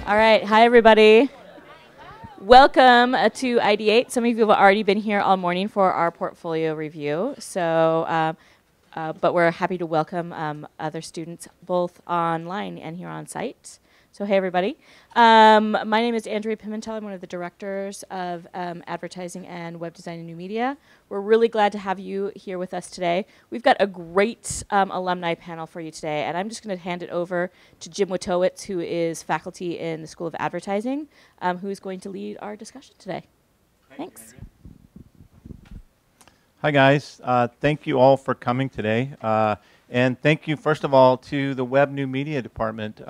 All right. Hi, everybody. Welcome to Ideate. Some of you have already been here all morning for our portfolio review. But we're happy to welcome other students both online and here on site. So hey, everybody. My name is Andrea Pimentel. I'm one of the directors of advertising and web design and new media. We're really glad to have you here with us today. We've got a great alumni panel for you today, and I'm just going to hand it over to Jim Witowitz, who is faculty in the School of Advertising, who's going to lead our discussion today. Thanks. Hi, guys. Thank you all for coming today. And thank you, first of all, to the Web New Media Department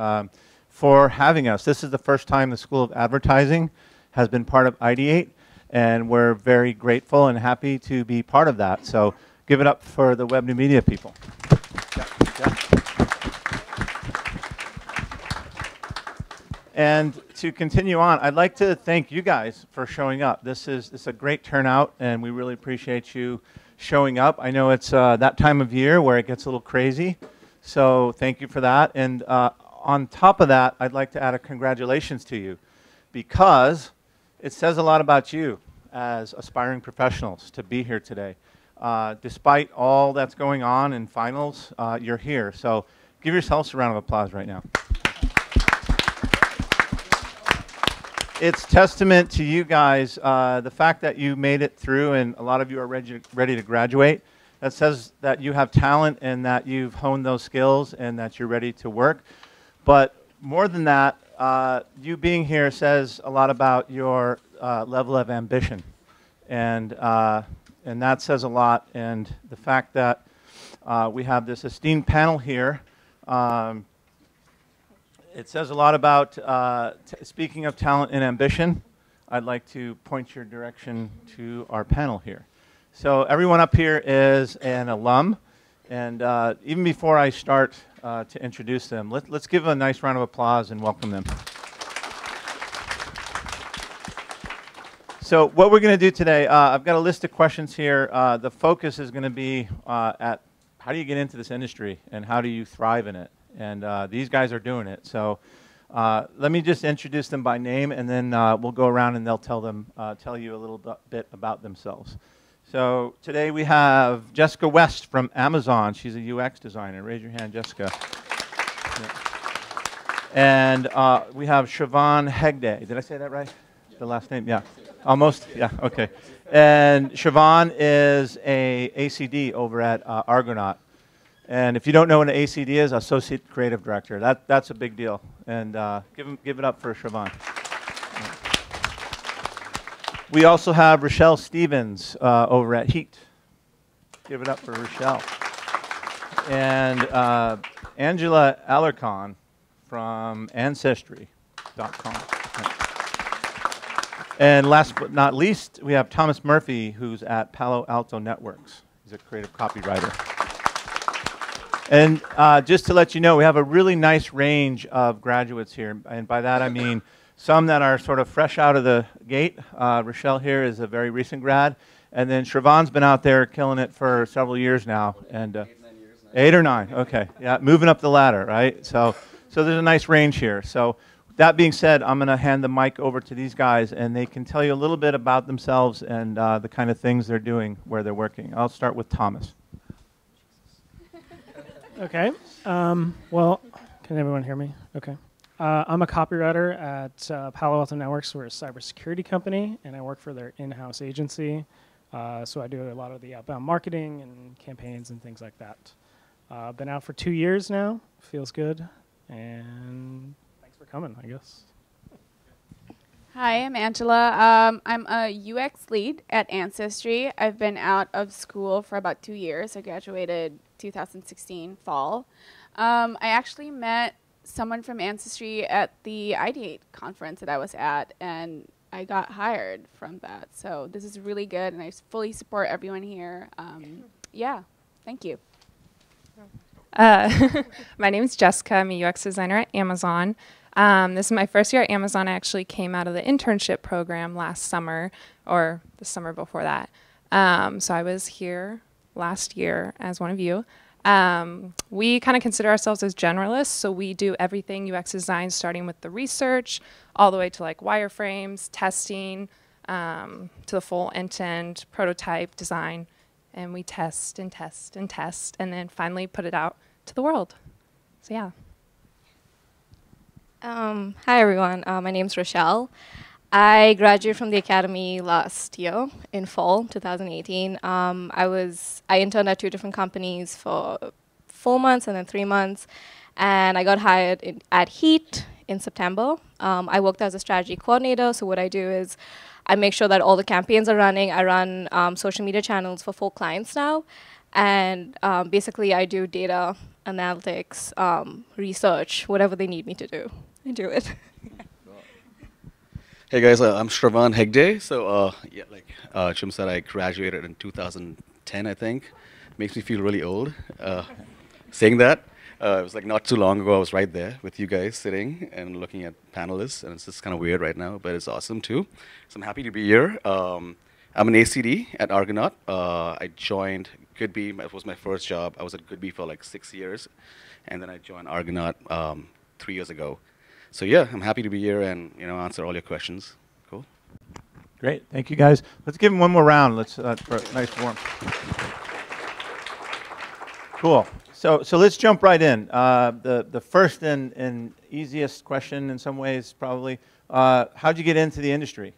for having us. This is the first time the School of Advertising has been part of Ideate, and we're very grateful and happy to be part of that. So give it up for the Web New Media people. And to continue on, I'd like to thank you guys for showing up. This is a great turnout, and we really appreciate you showing up. I know it's that time of year where it gets a little crazy, so thank you for that. And on top of that, I'd like to add a congratulations to you, because it says a lot about you as aspiring professionals to be here today. Despite all that's going on in finals, you're here. So give yourselves a round of applause right now. It's testament to you guys, the fact that you made it through and a lot of you are ready to graduate. That says that you have talent and that you've honed those skills and that you're ready to work. But more than that, you being here says a lot about your level of ambition. And that says a lot. And the fact that we have this esteemed panel here, it says a lot about, speaking of talent and ambition, I'd like to point your direction to our panel here. So everyone up here is an alum. And even before I start to introduce them, let's give a nice round of applause and welcome them. So what we're going to do today, I've got a list of questions here. The focus is going to be at how do you get into this industry and how do you thrive in it? And these guys are doing it. So let me just introduce them by name, and then we'll go around and they'll tell you a little bit about themselves. So today we have Jessica West from Amazon. She's a UX designer. Raise your hand, Jessica. Yeah. And we have Siobhan Hegde. Did I say that right? The last name? Yeah. Almost? Yeah, okay. And Siobhan is a ACD over at Argonaut. And if you don't know what an ACD is, Associate Creative Director. That's a big deal. And give it up for Siobhan. We also have Rochelle Stevens over at Heat. Give it up for Rochelle. And Angela Alarcon from Ancestry.com. And last but not least, we have Thomas Murphy, who's at Palo Alto Networks. He's a creative copywriter. And just to let you know, we have a really nice range of graduates here. And by that I mean some that are sort of fresh out of the gate. Rochelle here is a very recent grad. And then Siobhan's been out there killing it for several years now. And 8 years now. 8 or 9, okay. Yeah, moving up the ladder, right? So there's a nice range here. So that being said, I'm going to hand the mic over to these guys, and they can tell you a little bit about themselves and the kind of things they're doing where they're working. I'll start with Thomas. Okay. Well, can everyone hear me? Okay. I'm a copywriter at Palo Alto Networks. We're a cybersecurity company, and I work for their in-house agency. So I do a lot of the outbound marketing and campaigns and things like that. I've been out for 2 years now. Feels good. And thanks for coming, I guess. Hi, I'm Angela. I'm a UX lead at Ancestry. I've been out of school for about 2 years. I graduated 2016 fall. I actually met someone from Ancestry at the Ideate Conference that I was at, and I got hired from that. So this is really good, and I fully support everyone here. Yeah, thank you. My name is Jessica. I'm a UX designer at Amazon. This is my first year at Amazon. I actually came out of the internship program last summer, or the summer before that. So I was here last year as one of you. We kind of consider ourselves as generalists, so we do everything UX design, starting with the research, all the way to like wireframes, testing, to the full end-to-end prototype design, and we test and test and test, and then finally put it out to the world. So yeah. Hi everyone, my name's Rochelle. I graduated from the academy last year in fall 2018. I interned at 2 different companies for 4 months and then 3 months, and I got hired at Heat in September. I worked as a strategy coordinator, so what I do is I make sure that all the campaigns are running. I run social media channels for 4 clients now, and basically I do data analytics, research, whatever they need me to do. I do it. Hey guys, I'm Shravan Hegde. So yeah, like Jim said, I graduated in 2010, I think. Makes me feel really old saying that. It was like not too long ago. I was right there with you guys sitting and looking at panelists, and it's just kind of weird right now, but it's awesome too. So I'm happy to be here. I'm an ACD at Argonaut. I joined Goodby. It was my first job. I was at Goodby for like 6 years, and then I joined Argonaut 3 years ago. So yeah, I'm happy to be here and answer all your questions. Cool. Great, thank you guys. Let's give them one more round. Let's for a nice warm. Cool. So let's jump right in. The first and easiest question in some ways probably, how'd you get into the industry?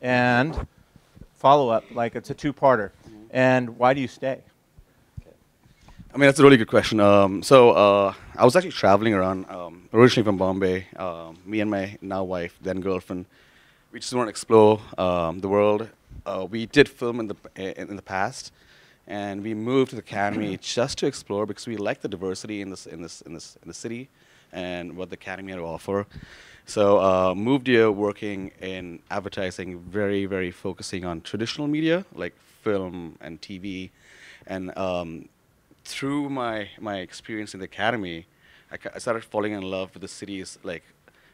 And follow up, like it's a 2-parter. And why do you stay? I mean, that's a really good question. I was actually traveling around, originally from Bombay. Me and my now wife, then girlfriend, we just want to explore the world. We did film in the past, and we moved to the academy just to explore because we like the diversity in the city and what the academy had to offer. So moved here working in advertising, very, very focusing on traditional media like film and TV, and through my experience in the academy, I started falling in love with the city's like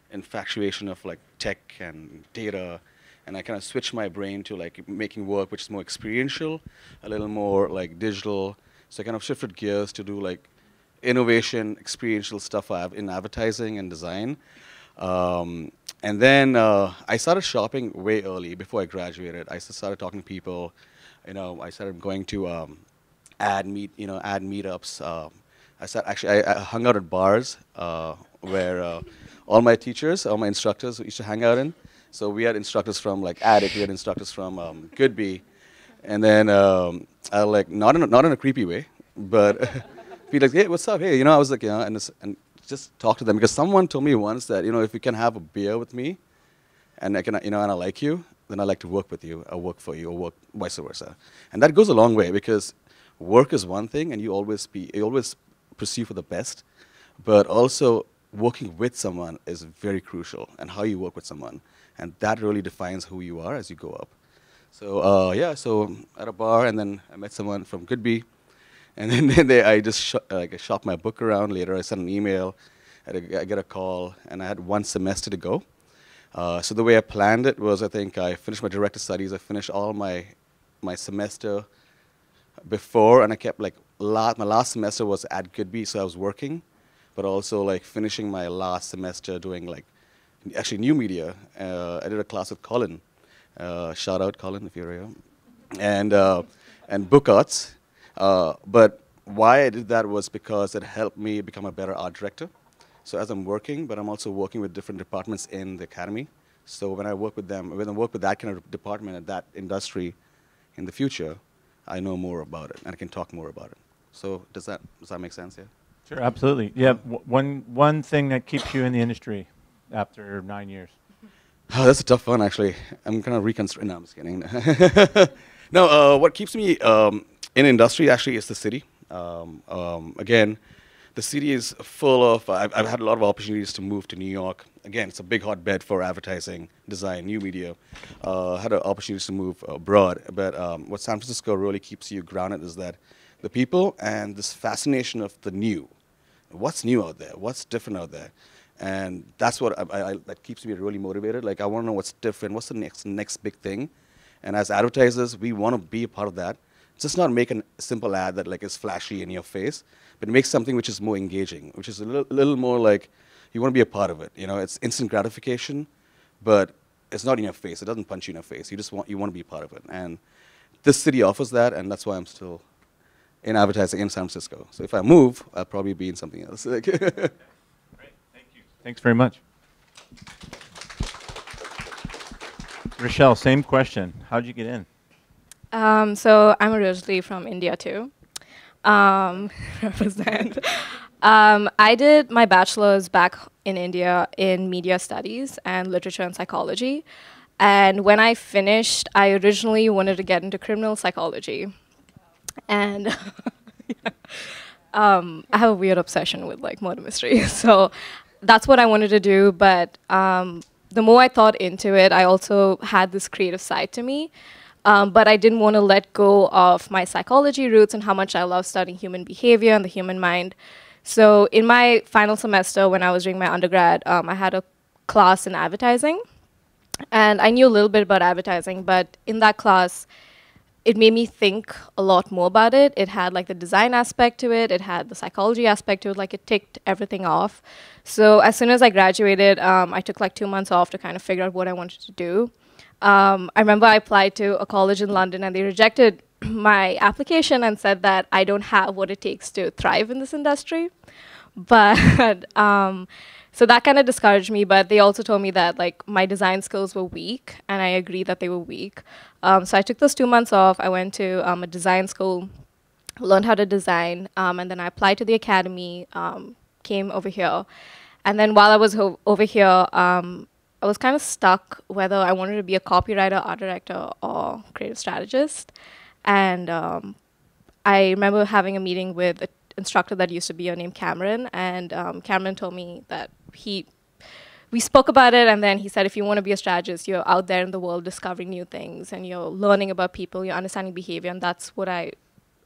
infatuation of like tech and data, and I kind of switched my brain to like making work which is more experiential, a little more like digital. So I kind of shifted gears to do like innovation, experiential stuff in advertising and design. And then I started shopping way early before I graduated. I started talking to people. I started going to ad meetups. I hung out at bars where all my teachers, all my instructors used to hang out in. So we had instructors from like Addict, we had instructors from Goodby, and then I like not in a creepy way, but be like, hey, what's up? Hey, I was like, and just talk to them because someone told me once that if you can have a beer with me, and I can and I like you, then I like to work with you, or work for you, or work vice versa, and that goes a long way because work is one thing, and you always pursue for the best, but also working with someone is very crucial, and how you work with someone, and that really defines who you are as you go up. So yeah, so at a bar, and then I met someone from Goodby, and then I just I shopped my book around. Later, I sent an email, I get a call, and I had 1 semester to go. So the way I planned it was, I think I finished my director studies. I finished all my semester before, and I kept like my last semester was at Goodby, so I was working, but also like finishing my last semester doing like actually new media. I did a class with Colin. Shout out Colin if you're here, and book arts. But why I did that was because it helped me become a better art director. So as I'm working, but I'm also working with different departments in the academy. So when I work with them, when I work with that kind of department at that industry in the future, I know more about it and I can talk more about it. So does that make sense? Yeah. Sure, absolutely. Yeah, one thing that keeps you in the industry after 9 years. Oh, that's a tough one, actually. I'm kind of reconstructing. No, I'm just kidding. No, what keeps me in industry actually is the city. Again, the city is full of, I've had a lot of opportunities to move to New York. Again, it's a big hotbed for advertising, design, new media. Had opportunities to move abroad. But what San Francisco really keeps you grounded is that the people and this fascination of the new. What's new out there? What's different out there? And that's what that keeps me really motivated. Like, I want to know what's different. What's the next big thing? And as advertisers, we want to be a part of that. just not make a simple ad that like is flashy in your face, but make something which is more engaging, which is a little more like you want to be a part of it. You know, it's instant gratification, but it's not in your face. It doesn't punch you in your face. You want to be a part of it. And this city offers that, and that's why I'm still in advertising in San Francisco. So if I move, I'll probably be in something else. Great, thank you. Thanks very much. Rochelle, same question. How'd you get in? So I'm originally from India too. Represent. I did my bachelor's back in India in media studies and literature and psychology. And when I finished, I originally wanted to get into criminal psychology. And I have a weird obsession with like murder mysteries. So that's what I wanted to do. But the more I thought into it, I also had this creative side to me. But I didn't want to let go of my psychology roots and how much I love studying human behavior and the human mind. So in my final semester, when I was doing my undergrad, I had a class in advertising. And I knew a little bit about advertising, but in that class, it made me think a lot more about it. It had like the design aspect to it. It had the psychology aspect to it. Like it ticked everything off. So as soon as I graduated, I took like 2 months off to kind of figure out what I wanted to do. I remember I applied to a college in London and they rejected my application and said that I don't have what it takes to thrive in this industry. But so that kind of discouraged me, but they also told me that like my design skills were weak, and I agree that they were weak. So I took those 2 months off. I went to a design school, learned how to design, and then I applied to the academy, came over here. And then while I was over here, I was kind of stuck whether I wanted to be a copywriter, art director, or creative strategist. And I remember having a meeting with an instructor that used to be here named Cameron, and Cameron told me that we spoke about it, and then he said, if you want to be a strategist, you're out there in the world discovering new things, and you're learning about people, you're understanding behavior, and that's what I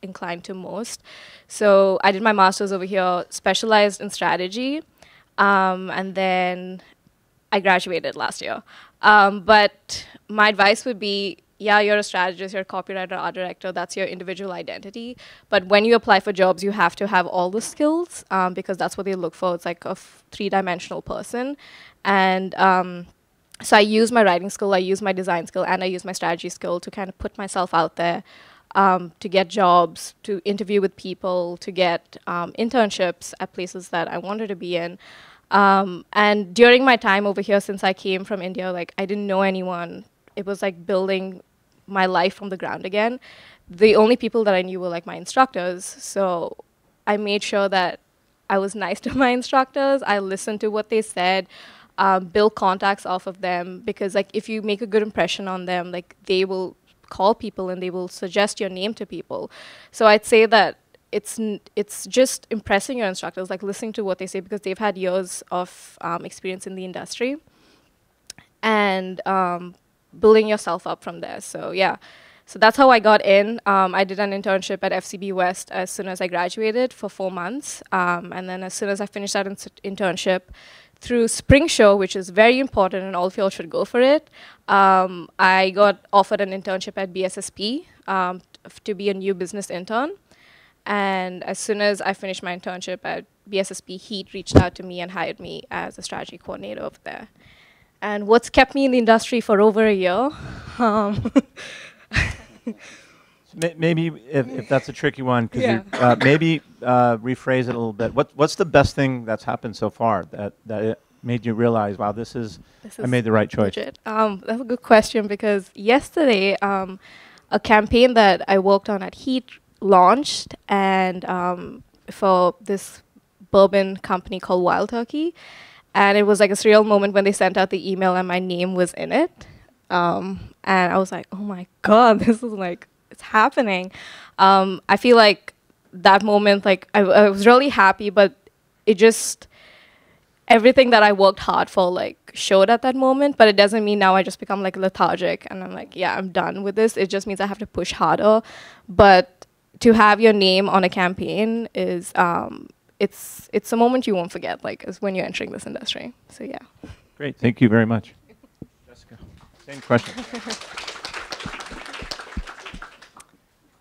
inclined to most. So I did my master's over here, specialized in strategy, and then I graduated last year. But my advice would be, yeah, you're a strategist, you're a copywriter, art director, that's your individual identity. But when you apply for jobs, you have to have all the skills because that's what they look for. It's like a three-dimensional person. And so I use my writing skill, I use my design skill, and I use my strategy skill to kind of put myself out there to get jobs, to interview with people, to get internships at places that I wanted to be in. And during my time over here, since I came from India, like I didn't know anyone. It was like building my life from the ground again. The only people that I knew were like my instructors. So I made sure that I was nice to my instructors. I listened to what they said, build contacts off of them, because like if you make a good impression on them, like they will call people and they will suggest your name to people. So I'd say that it's just impressing your instructors, like listening to what they say, because they've had years of experience in the industry, and building yourself up from there. So yeah, so that's how I got in. I did an internship at FCB West as soon as I graduated for 4 months, and then as soon as I finished that internship, through Spring Show, which is very important and all of y'all should go for it, I got offered an internship at BSSP to be a new business intern. And as soon as I finished my internship at BSSP, Heat reached out to me and hired me as a strategy coordinator over there. And what's kept me in the industry for over a year? Maybe if that's a tricky one, because maybe rephrase it a little bit. What's the best thing that's happened so far that it made you realize, wow, I made the right choice? That's a good question, because yesterday, a campaign that I worked on at Heat launched, and for this bourbon company called Wild Turkey. And it was like a surreal moment when they sent out the email and my name was in it. And I was like, oh my God, this is like, it's happening. I feel like that moment, like I was really happy, but it just, everything that I worked hard for like showed at that moment, but it doesn't mean now I just become like lethargic and I'm like, yeah, I'm done with this. It just means I have to push harder. But to have your name on a campaign is, it's a moment you won't forget, like, is when you're entering this industry. So yeah. Great, thank you very much. Jessica, same question.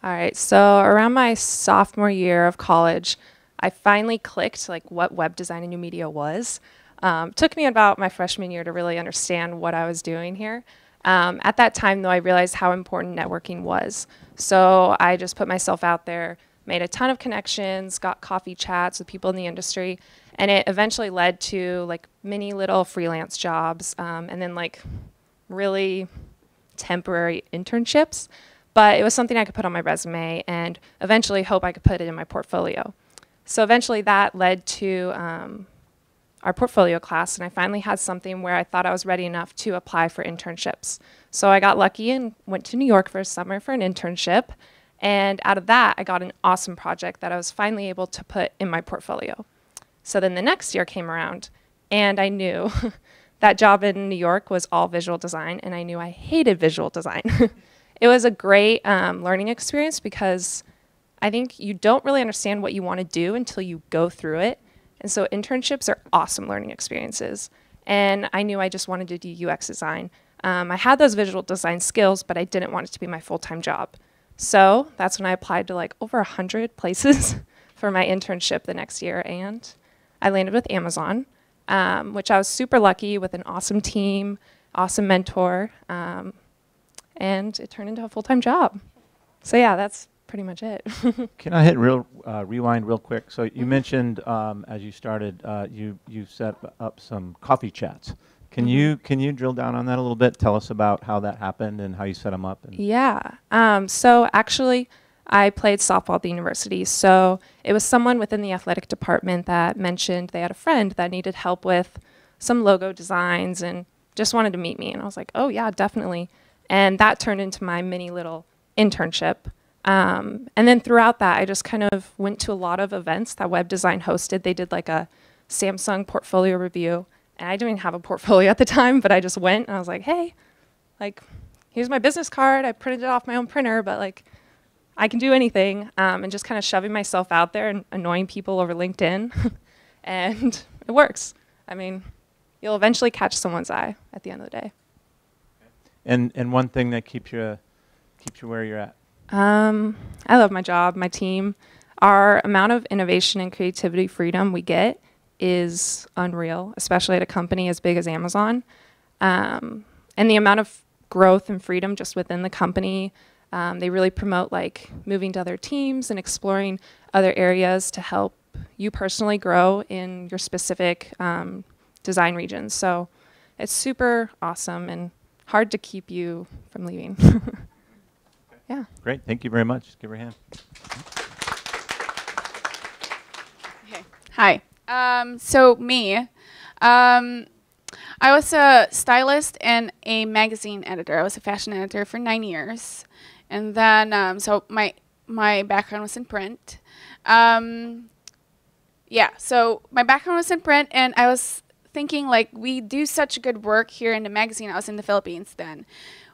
All right, so around my sophomore year of college, I finally clicked like what web design and new media was. Took me about my freshman year to really understand what I was doing here. At that time, though, I realized how important networking was. So I just put myself out there, made a ton of connections, got coffee chats with people in the industry, and it eventually led to like many little freelance jobs, and then like really temporary internships. But it was something I could put on my resume and eventually hope I could put it in my portfolio. So eventually that led to our portfolio class, and I finally had something where I thought I was ready enough to apply for internships. So I got lucky and went to New York for a summer for an internship, and out of that I got an awesome project that I was finally able to put in my portfolio. So then the next year came around, and I knew that job in New York was all visual design, and I knew I hated visual design. It was a great learning experience because I think you don't really understand what you want to do until you go through it. And so internships are awesome learning experiences. And I knew I just wanted to do UX design. I had those visual design skills, but I didn't want it to be my full-time job. So that's when I applied to like over 100 places for my internship the next year. And I landed with Amazon, which I was super lucky with an awesome team, awesome mentor. And it turned into a full-time job. So yeah, that's pretty much it. Can I hit rewind real quick? So you mentioned as you started, you set up some coffee chats. Can you drill down on that a little bit? Tell us about how that happened and how you set them up. And Yeah. So actually, I played softball at the university. So it was someone within the athletic department that mentioned they had a friend that needed help with some logo designs and just wanted to meet me. And I was like, oh yeah, definitely. And that turned into my mini little internship. And then throughout that, I just kind of went to a lot of events that web design hosted. They did like a Samsung portfolio review. And I didn't even have a portfolio at the time, but I just went and I was like, hey, like, here's my business card. I printed it off my own printer, but like, I can do anything. And just kind of shoving myself out there and annoying people over LinkedIn. And it works. I mean, you'll eventually catch someone's eye at the end of the day. And one thing that keeps you where you're at. I love my job, my team. Our amount of innovation and creativity freedom we get is unreal, especially at a company as big as Amazon. And the amount of growth and freedom just within the company, they really promote like moving to other teams and exploring other areas to help you personally grow in your specific design regions. So it's super awesome and hard to keep you from leaving. Yeah. Great. Thank you very much. Give her a hand. Okay. Hi. So me, I was a stylist and a magazine editor. I was a fashion editor for 9 years. And then, so my background was in print. Yeah, so my background was in print, and I was thinking, like, we do such good work here in the magazine. I was in the Philippines then.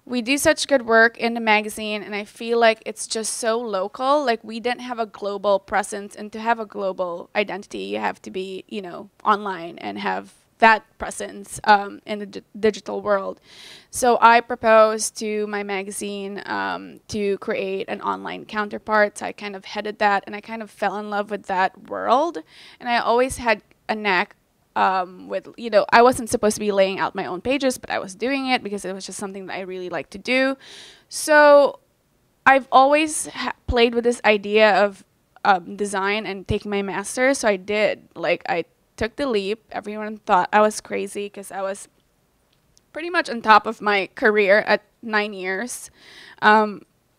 We do such good work in the magazine, and I feel like it's just so local. Like, we didn't have a global presence, and to have a global identity, you have to be, you know, online and have that presence in the digital world. So I proposed to my magazine to create an online counterpart. So I kind of headed that, and I kind of fell in love with that world. And I always had a knack with, you know, I wasn't supposed to be laying out my own pages, but I was doing it because it was just something that I really like to do. So I've always played with this idea of design and taking my master's. So I did. Like, I took the leap. Everyone thought I was crazy because I was pretty much on top of my career at 9 years,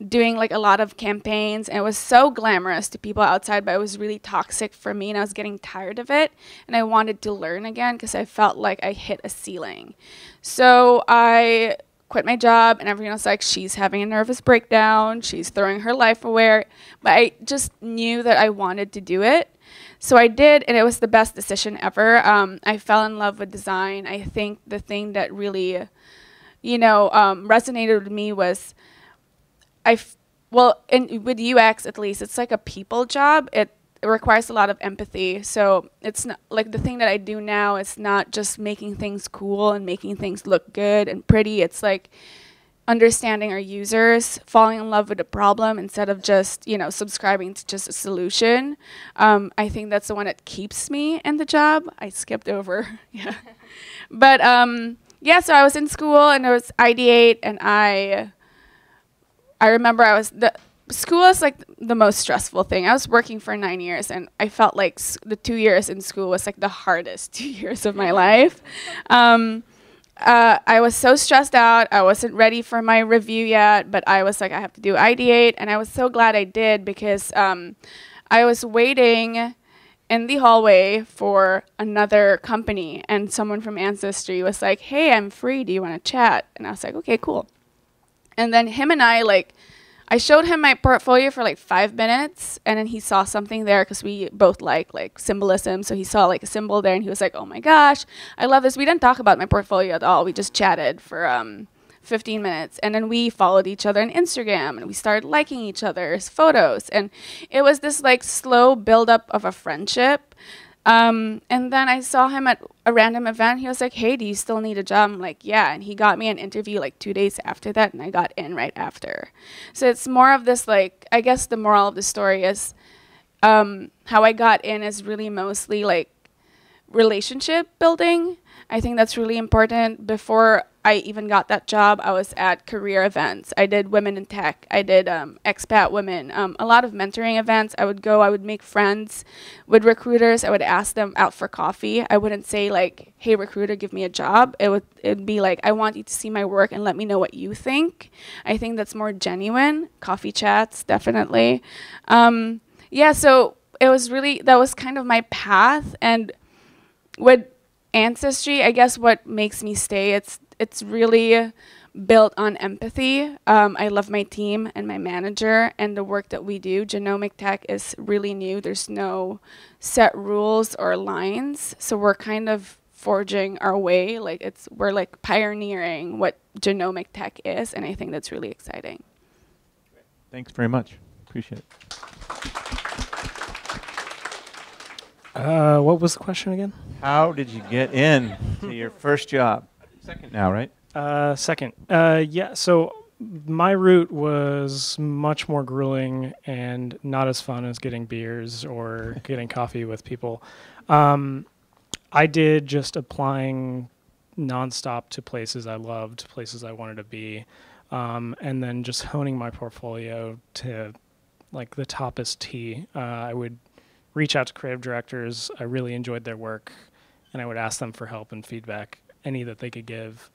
doing like a lot of campaigns, and it was so glamorous to people outside, but it was really toxic for me, and I was getting tired of it, and I wanted to learn again because I felt like I hit a ceiling. So I quit my job, and everyone was like, she's having a nervous breakdown, she's throwing her life away, but I just knew that I wanted to do it. So I did, and it was the best decision ever. I fell in love with design. I think the thing that really, you know, resonated with me was, with UX at least, it's like a people job. It requires a lot of empathy. So it's not like the thing that I do now. It's not just making things cool and making things look good and pretty. It's like understanding our users, falling in love with the problem instead of just, subscribing to just a solution. I think that's the one that keeps me in the job. I skipped over, yeah. But yeah, so I was in school and there was Ideate, and I remember school is like the most stressful thing. I was working for 9 years, and I felt like the 2 years in school was like the hardest 2 years of my life. I was so stressed out. I wasn't ready for my review yet, but I was like, I have to do Ideate, and I was so glad I did, because I was waiting in the hallway for another company, and someone from Ancestry was like, hey, I'm free. Do you want to chat? And I was like, okay, cool. And then him and I showed him my portfolio for like 5 minutes, and then he saw something there, because we both like symbolism. So he saw like a symbol there, and he was like, oh my gosh, I love this. We didn't talk about my portfolio at all. We just chatted for 15 minutes. And then we followed each other on Instagram, and we started liking each other's photos. And it was this like slow buildup of a friendship. And then I saw him at a random event. He was like, hey, do you still need a job? I'm like, yeah. And he got me an interview like 2 days after that, and I got in right after. So it's more of this, like, I guess the moral of the story is how I got in is really mostly like relationship building. I think that's really important. Before I even got that job, I was at career events. I did Women in Tech. I did expat women, a lot of mentoring events. I would make friends with recruiters. I would ask them out for coffee. I wouldn't say like, hey, recruiter, give me a job. It'd be like, I want you to see my work and let me know what you think. I think that's more genuine. Coffee chats, definitely. Yeah, so that was kind of my path. And with Ancestry, I guess what makes me stay, it's really built on empathy. I love my team and my manager and the work that we do. Genomic tech is really new. There's no set rules or lines. So we're kind of forging our way. We're like pioneering what genomic tech is, and I think that's really exciting. Thanks very much. Appreciate it. What was the question again? How did you get in to your first job? Second now, right? Second. Yeah, so my route was much more grueling and not as fun as getting beers or getting coffee with people. I did just applying nonstop to places I loved, places I wanted to be, and then just honing my portfolio to like the toppest T. I would reach out to creative directors. I really enjoyed their work, and I would ask them for help and feedback, any that they could give.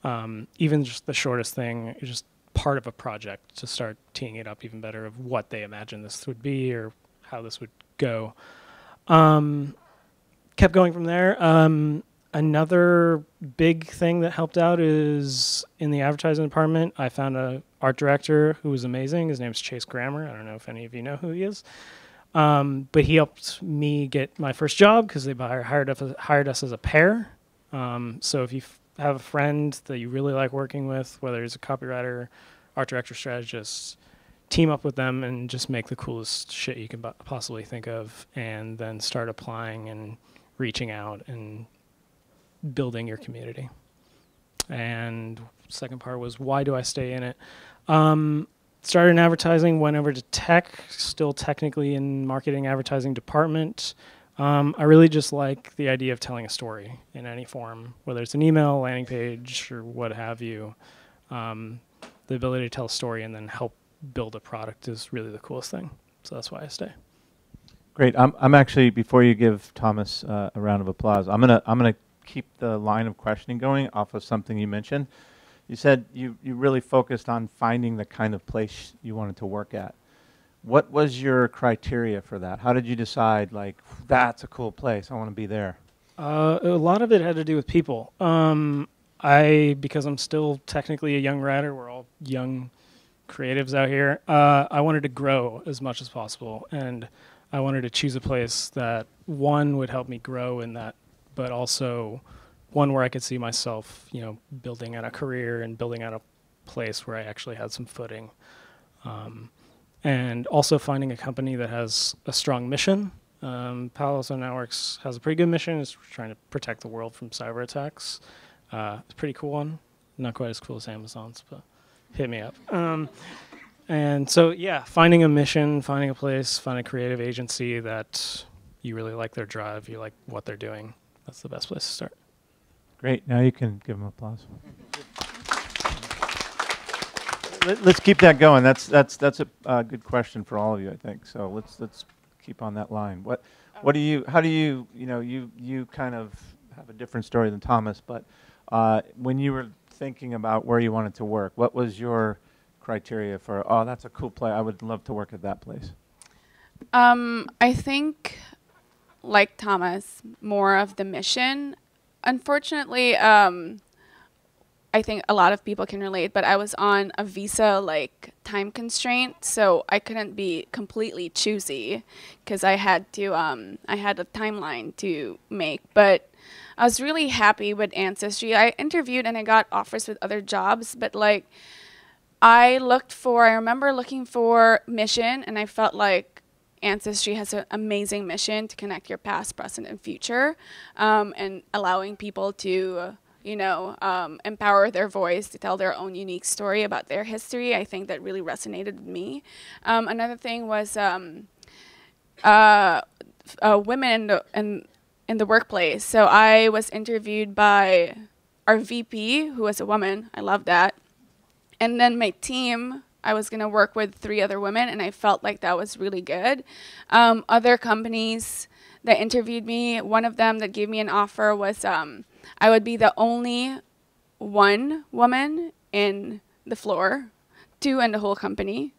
Even just the shortest thing, just part of a project to start teeing it up even better of what they imagine this would be or how this would go. Kept going from there. Another big thing that helped out is in the advertising department, I found an art director who was amazing. His name's Chase Grammer. I don't know if any of you know who he is. But he helped me get my first job because they hired us as a pair. So if you have a friend that you really like working with, whether it's a copywriter, art director, strategist, team up with them and just make the coolest shit you can possibly think of, and then start applying and reaching out and building your community. And second part was, why do I stay in it? Started in advertising, went over to tech, still technically in marketing advertising department. I really just like the idea of telling a story in any form, whether it's an email, landing page, or what have you. The ability to tell a story and then help build a product is really the coolest thing. So that's why I stay. Great. I'm actually, before you give Thomas a round of applause, I'm gonna keep the line of questioning going off of something you mentioned. You said you really focused on finding the kind of place you wanted to work at. What was your criteria for that? How did you decide, like, that's a cool place, I want to be there? A lot of it had to do with people. Because I'm still technically a young writer, we're all young creatives out here, I wanted to grow as much as possible. And I wanted to choose a place that, one, would help me grow in that, but also one where I could see myself, building out a career and building out a place where I actually had some footing. And also finding a company that has a strong mission. Palo Alto Networks has a pretty good mission. It's trying to protect the world from cyber attacks. It's a pretty cool one. Not quite as cool as Amazon's, but hit me up. And so, yeah, finding a mission, finding a place, finding a creative agency that you really like their drive, you like what they're doing. That's the best place to start. Great. Now you can give them applause. Let's keep that going. That's a good question for all of you, I think. So let's keep on that line. How do you you kind of have a different story than Thomas, but when you were thinking about where you wanted to work, what was your criteria for, oh, that's a cool place, I would love to work at that place? I think, like Thomas, more of the mission. Unfortunately, I think a lot of people can relate, but I was on a visa time constraint, so I couldn't be completely choosy because I had a timeline to make. But I was really happy with Ancestry. I interviewed and I got offers with other jobs, but I remember looking for mission, and I felt like Ancestry has an amazing mission to connect your past, present, and future, and allowing people to empower their voice to tell their own unique story about their history. I think that really resonated with me. Another thing was women in the workplace. So I was interviewed by our VP, who was a woman. I love that. And then my team, I was going to work with 3 other women, and I felt like that was really good. Other companies that interviewed me, one of them that gave me an offer was I would be the only one woman in the floor, 2 in the whole company.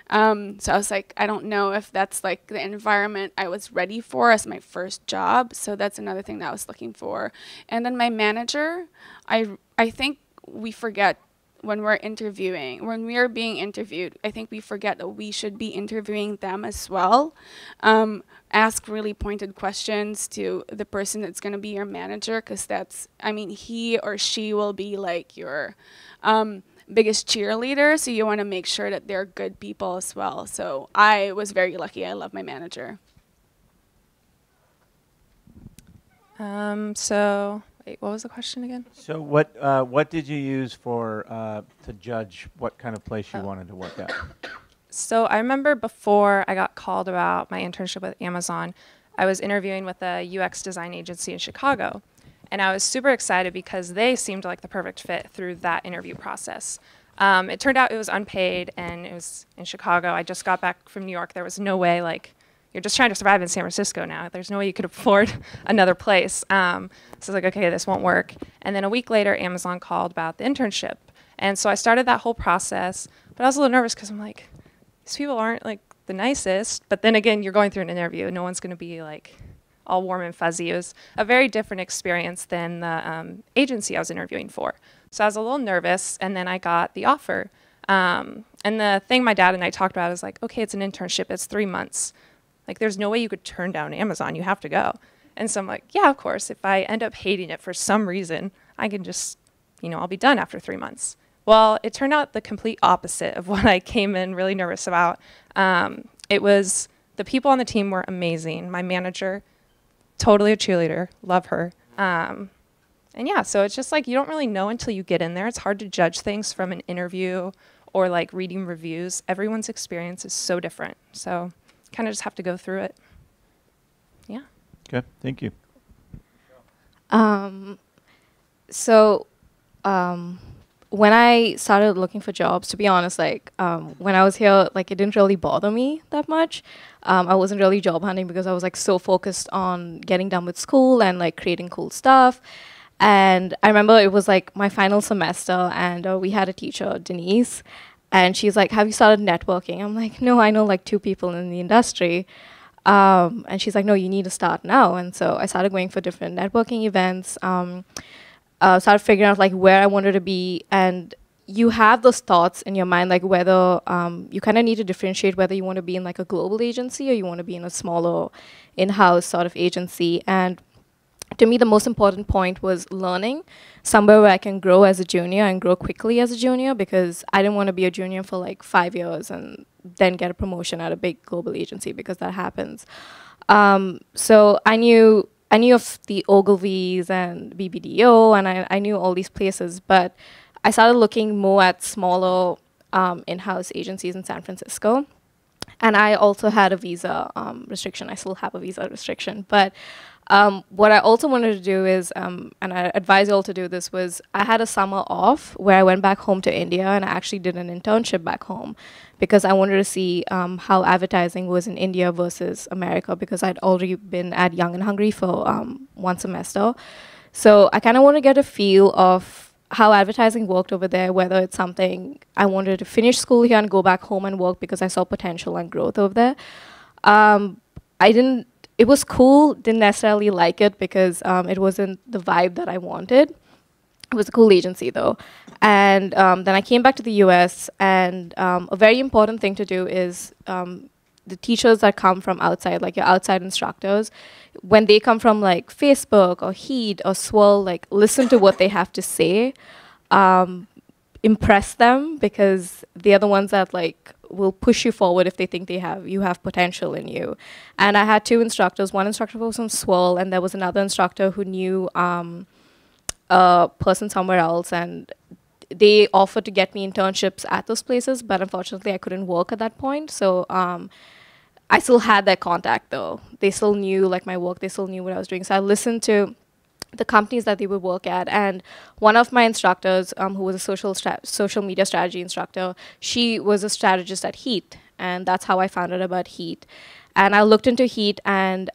So I was like, I don't know if that's the environment I was ready for as my first job. So that's another thing that I was looking for. And then my manager, I think we forget when we are being interviewed, I think we forget that we should be interviewing them as well. Ask really pointed questions to the person that's going to be your manager, because he or she will be your biggest cheerleader, so you want to make sure that they're good people as well. So I was very lucky. I love my manager. Wait, what was the question again? So what did you use to judge what kind of place you wanted to work at? So I remember before I got called about my internship with Amazon, I was interviewing with a UX design agency in Chicago. And I was super excited because they seemed like the perfect fit through that interview process. It turned out it was unpaid, and it was in Chicago. I just got back from New York. There was no way, you're just trying to survive in San Francisco now. There's no way you could afford another place. So I was like, okay, this won't work. And then a week later, Amazon called about the internship. And so I started that whole process, but I was a little nervous because I'm like, these people aren't the nicest. But then again, you're going through an interview. No one's going to be all warm and fuzzy. It was a very different experience than the agency I was interviewing for. So I was a little nervous, and then I got the offer. And the thing my dad and I talked about is okay, it's an internship. It's 3 months. There's no way you could turn down Amazon. You have to go. And so I'm like, yeah, of course. If I end up hating it for some reason, I can just, I'll be done after 3 months. Well, it turned out the complete opposite of what I came in really nervous about. It was the people on the team were amazing. My manager, totally a cheerleader, love her. And yeah, so it's just you don't really know until you get in there. It's hard to judge things from an interview or reading reviews. Everyone's experience is so different. So kind of just have to go through it. Yeah. Okay, thank you. When I started looking for jobs, to be honest, when I was here, it didn't really bother me that much. I wasn't really job hunting because I was so focused on getting done with school and creating cool stuff. And I remember it was my final semester, and we had a teacher, Denise, and she's like, have you started networking? I'm like, no, I know 2 people in the industry. And she's like, no, you need to start now. And so I started going for different networking events, started figuring out where I wanted to be. And you have those thoughts in your mind, whether you kind of need to differentiate whether you want to be in a global agency or you want to be in a smaller in-house sort of agency. And to me, the most important point was learning somewhere where I can grow as a junior and grow quickly as a junior, because I didn't want to be a junior for 5 years and then get a promotion at a big global agency, because that happens. So I knew of the Ogilvy's and BBDO, and I knew all these places, but I started looking more at smaller in-house agencies in San Francisco. And I also had a visa restriction. I still have a visa restriction. But what I also wanted to do is, and I advise you all to do this, was I had a summer off where I went back home to India, and I actually did an internship back home because I wanted to see how advertising was in India versus America, because I'd already been at Young and Hungry for 1 semester. So I kind of want to get a feel of how advertising worked over there, whether it's something I wanted to finish school here and go back home and work because I saw potential and growth over there. It was cool, didn't necessarily like it because it wasn't the vibe that I wanted. It was a cool agency though. And then I came back to the US, and a very important thing to do is the teachers that come from outside, like your outside instructors, when they come from like Facebook or Heat or Swirl, like listen to what they have to say, impress them, because they're the ones that like will push you forward if they think you have potential in you. And I had 2 instructors. One instructor was from Swirl, and there was another instructor who knew a person somewhere else, and they offered to get me internships at those places, but unfortunately I couldn't work at that point. So I still had that contact though. They still knew like my work, they still knew what I was doing. So I listened to the companies that they would work at. And one of my instructors, who was a social media strategy instructor, she was a strategist at Heat. And that's how I found out about Heat. And I looked into Heat, and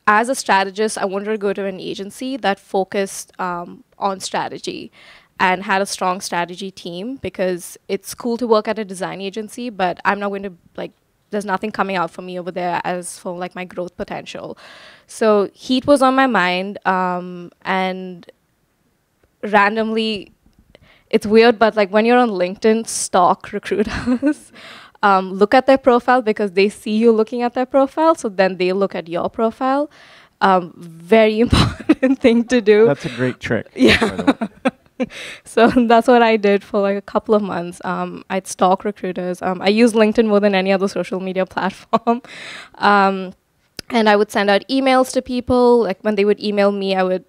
as a strategist, I wanted to go to an agency that focused on strategy and had a strong strategy team, because it's cool to work at a design agency, but I'm not going to like, there's nothing coming out for me over there as for like my growth potential. So Heat was on my mind, and randomly, it's weird, but like when you're on LinkedIn, stalk recruiters. Look at their profile because they see you looking at their profile, so then they look at your profile. Very important thing to do. That's a great trick. Yeah. By the way. So that's what I did for like a couple of months. I'd stalk recruiters. I use LinkedIn more than any other social media platform. And I would send out emails to people. Like when they would email me, I would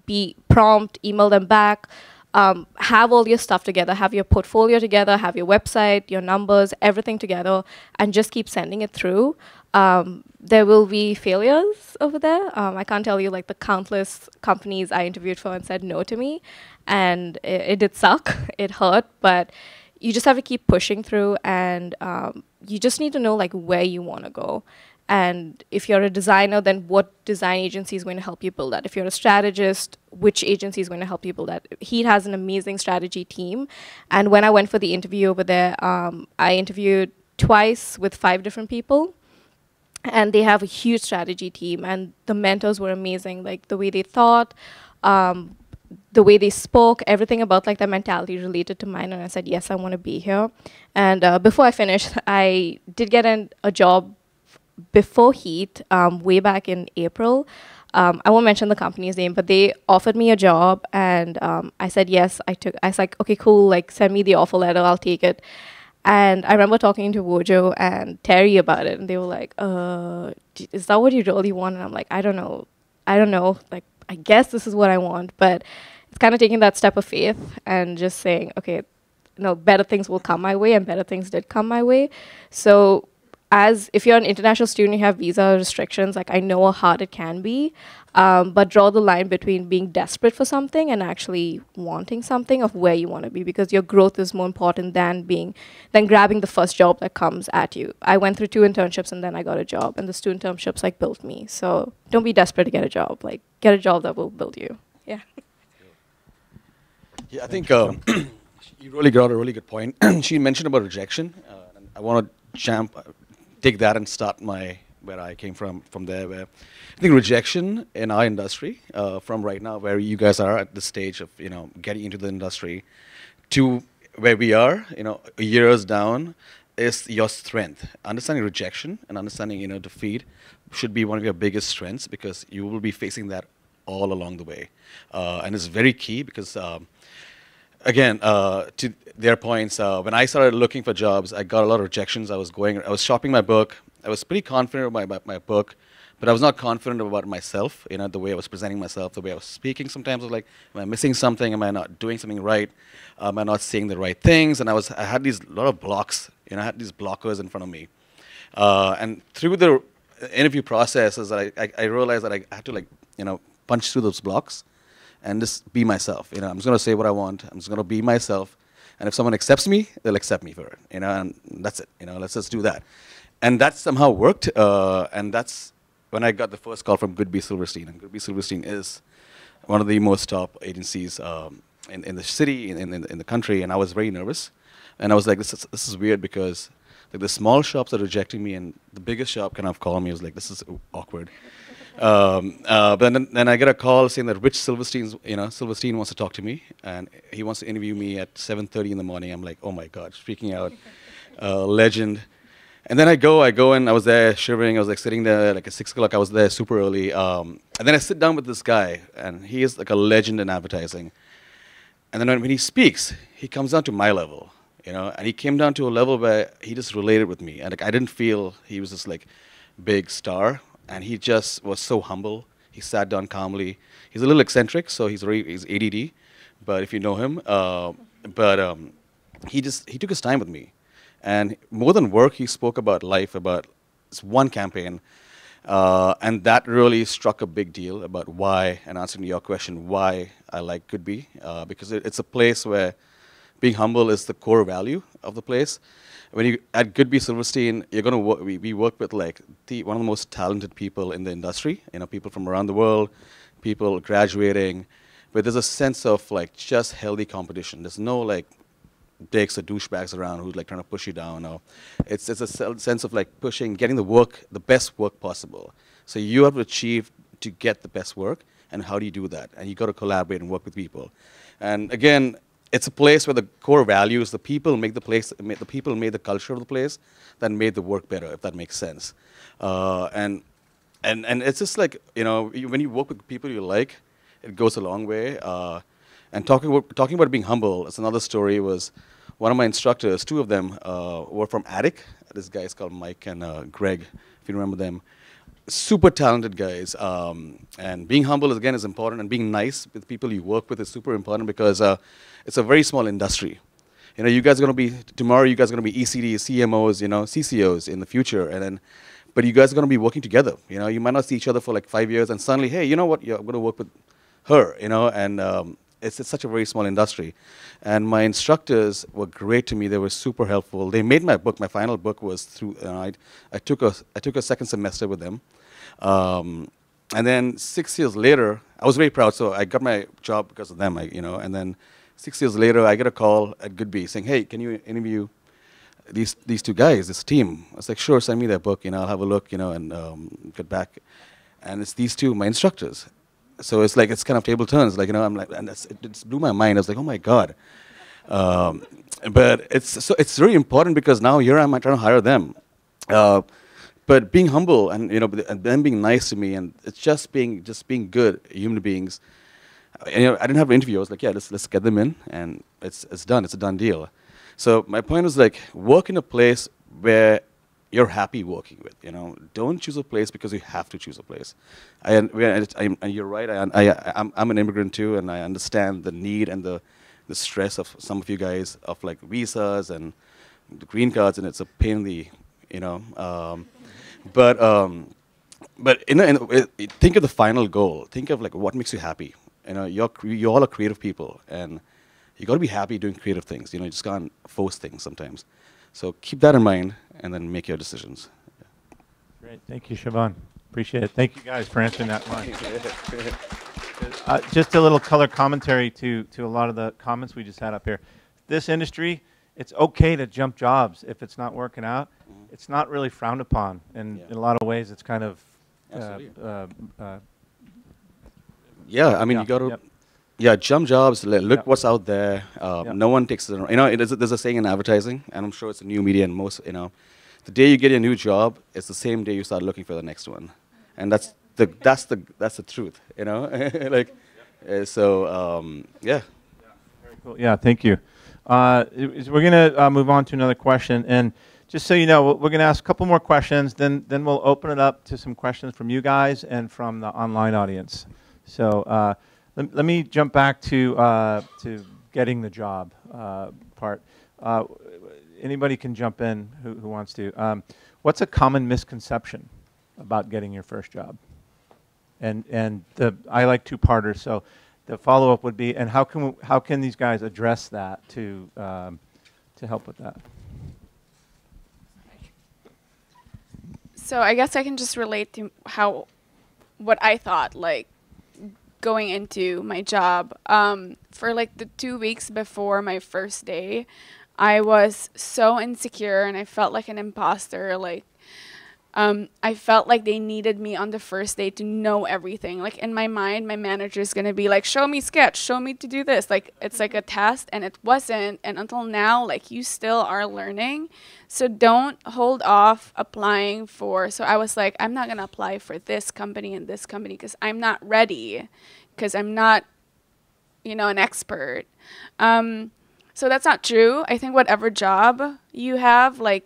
be prompt, email them back. Have all your stuff together, have your portfolio together, have your website, your numbers, everything together, and just keep sending it through. There will be failures over there. I can't tell you like the countless companies I interviewed for and said no to me, and it did suck. It hurt, but you just have to keep pushing through, and you just need to know like where you want to go. And if you're a designer, then what design agency is going to help you build that? If you're a strategist, which agency is going to help you build that? Heat has an amazing strategy team. And when I went for the interview over there, I interviewed twice with 5 different people. And they have a huge strategy team. And the mentors were amazing. Like the way they thought, the way they spoke, everything about like their mentality related to mine. And I said, yes, I want to be here. And before I finished, I did get a job before Heat, way back in April. I won't mention the company's name, but they offered me a job, and I said yes. I was like, okay, cool, like send me the offer letter, I'll take it. And I remember talking to Wojo and Terry about it, and they were like, is that what you really want? And I'm like, I don't know, like I guess this is what I want, but it's kind of taking that step of faith and just saying, okay, no, better things will come my way, and better things did come my way. So if you're an international student, you have visa restrictions, like I know how hard it can be, but draw the line between being desperate for something and actually wanting something of where you want to be, because your growth is more important than grabbing the first job that comes at you. I went through 2 internships and then I got a job, and those 2 internships like built me. So don't be desperate to get a job, like get a job that will build you. Yeah. Yeah, I think you really got a really good point. She mentioned about rejection. And I want to take that and start where I came from there, where I think rejection in our industry, from right now where you guys are at the stage of getting into the industry to where we are, years down, is your strength. Understanding rejection and understanding defeat should be one of your biggest strengths, because you will be facing that all along the way, and it's very key because. Again, to their points, when I started looking for jobs, I got a lot of rejections. I was shopping my book, I was pretty confident about my book, but I was not confident about myself, the way I was presenting myself, the way I was speaking. Sometimes I was like, am I missing something? Am I not doing something right? Am I not saying the right things? And I had these lot of blocks, I had these blockers in front of me. And through the interview processes, I realized that I had to punch through those blocks and just be myself. I'm just going to say what I want. I'm just going to be myself. And if someone accepts me, they'll accept me for it. And that's it. Let's just do that. And that somehow worked. And that's when I got the first call from Goodby Silverstein. And Goodby Silverstein is one of the most top agencies in the city, in the country. And I was very nervous. And I was like, this is weird because like the small shops are rejecting me, and the biggest shop kind of called me. I was like, this is awkward. But then I get a call saying that Rich Silverstein wants to talk to me, and he wants to interview me at 7:30 in the morning. I'm like, oh my God, freaking out, legend. And then I go and I was there shivering. I was like sitting there like at 6 o'clock. I was there super early. And then I sit down with this guy, and he is like a legend in advertising. And then when he speaks, he comes down to my level, and he came down to a level where he just related with me. And like, I didn't feel he was this like big star. And he just was so humble. He sat down calmly. He's a little eccentric, so he's ADD. But if you know him, he took his time with me, and more than work, he spoke about life, about this one campaign, and that really struck a big deal about why. And answering your question, why I like Goodby, because it's a place where being humble is the core value of the place. When you at Goodby Silverstein, you're going to we work with like one of the most talented people in the industry. People from around the world, people graduating, but there's a sense of like just healthy competition. There's no like dicks or douchebags around who's like trying to push you down. Or it's a sense of like pushing, getting the best work possible. So you have to achieve to get the best work, and how do you do that? And you got to collaborate and work with people. And again, it's a place where the core values, the people make the place, the people made the culture of the place, that made the work better, if that makes sense. And it's just like, when you work with people you like, it goes a long way. And talking about being humble, it's another story. Was one of my instructors, two of them were from Attic. This guy is called Mike and Greg, if you remember them. Super talented guys, and being humble is important, and being nice with people you work with is super important because it's a very small industry. You guys are going to be tomorrow. You guys are going to be ECDs, CMOs, CCOs in the future, but you guys are going to be working together. You might not see each other for like 5 years, and suddenly, hey, you know what? You're going to work with her. And it's such a very small industry. And my instructors were great to me. They were super helpful. They made my book. My final book was through. I took a second semester with them. And then 6 years later, I was very proud. So I got my job because of them, and then 6 years later, I get a call at Goodby saying, hey, can you interview these two guys, this team? I was like, sure, send me their book, I'll have a look, and get back. And it's these two, my instructors. So it's like, it's kind of table turns, like, I'm like, and it just blew my mind. I was like, oh my God. But it's very important because now here I'm trying to hire them. But being humble and and them being nice to me, and it's just being good human beings. And, I didn't have an interview. I was like, yeah, let's get them in, and it's done. It's a done deal. So my point was like, work in a place where you're happy working with. Don't choose a place because you have to choose a place. And you're right. I'm an immigrant too, and I understand the need and the stress of some of you guys of like visas and the green cards, and it's a pain in the But think of the final goal. Think of like what makes you happy. You all are creative people, and you got to be happy doing creative things. You just can't force things sometimes. So keep that in mind, and then make your decisions. Yeah. Great, thank you, Siobhan. Appreciate it. Thank you guys for answering that line. Just a little color commentary to a lot of the comments we just had up here. This industry, it's okay to jump jobs if it's not working out. Mm-hmm. It's not really frowned upon, and in a lot of ways, it's kind of. Yeah, I mean, you got to. Yep. Jump jobs. Look what's out there. No one takes it. There's a saying in advertising, and I'm sure it's a new media, and most, the day you get a new job, it's the same day you start looking for the next one, and that's the truth. Yeah. Very cool. Yeah, thank you. We're gonna move on to another question, and just so you know, we're going to ask a couple more questions, then we'll open it up to some questions from you guys and from the online audience. So let me jump back to getting the job part. Anybody can jump in who wants to. What's a common misconception about getting your first job? And I like two-parters, so the follow-up would be, and how can these guys address that to help with that? So I guess I can just relate to what I thought, like, going into my job. For like the 2 weeks before my first day, I was so insecure and I felt like an imposter. Like, I felt like they needed me on the first day to know everything. Like, in my mind, my manager is going to be like, show me sketch, show me to do this. Like, it's like a test, and it wasn't. And until now, like, you still are learning. So don't hold off applying for. So I was like, I'm not going to apply for this company and this company because I'm not ready, because I'm not, an expert. So that's not true. I think whatever job you have, like,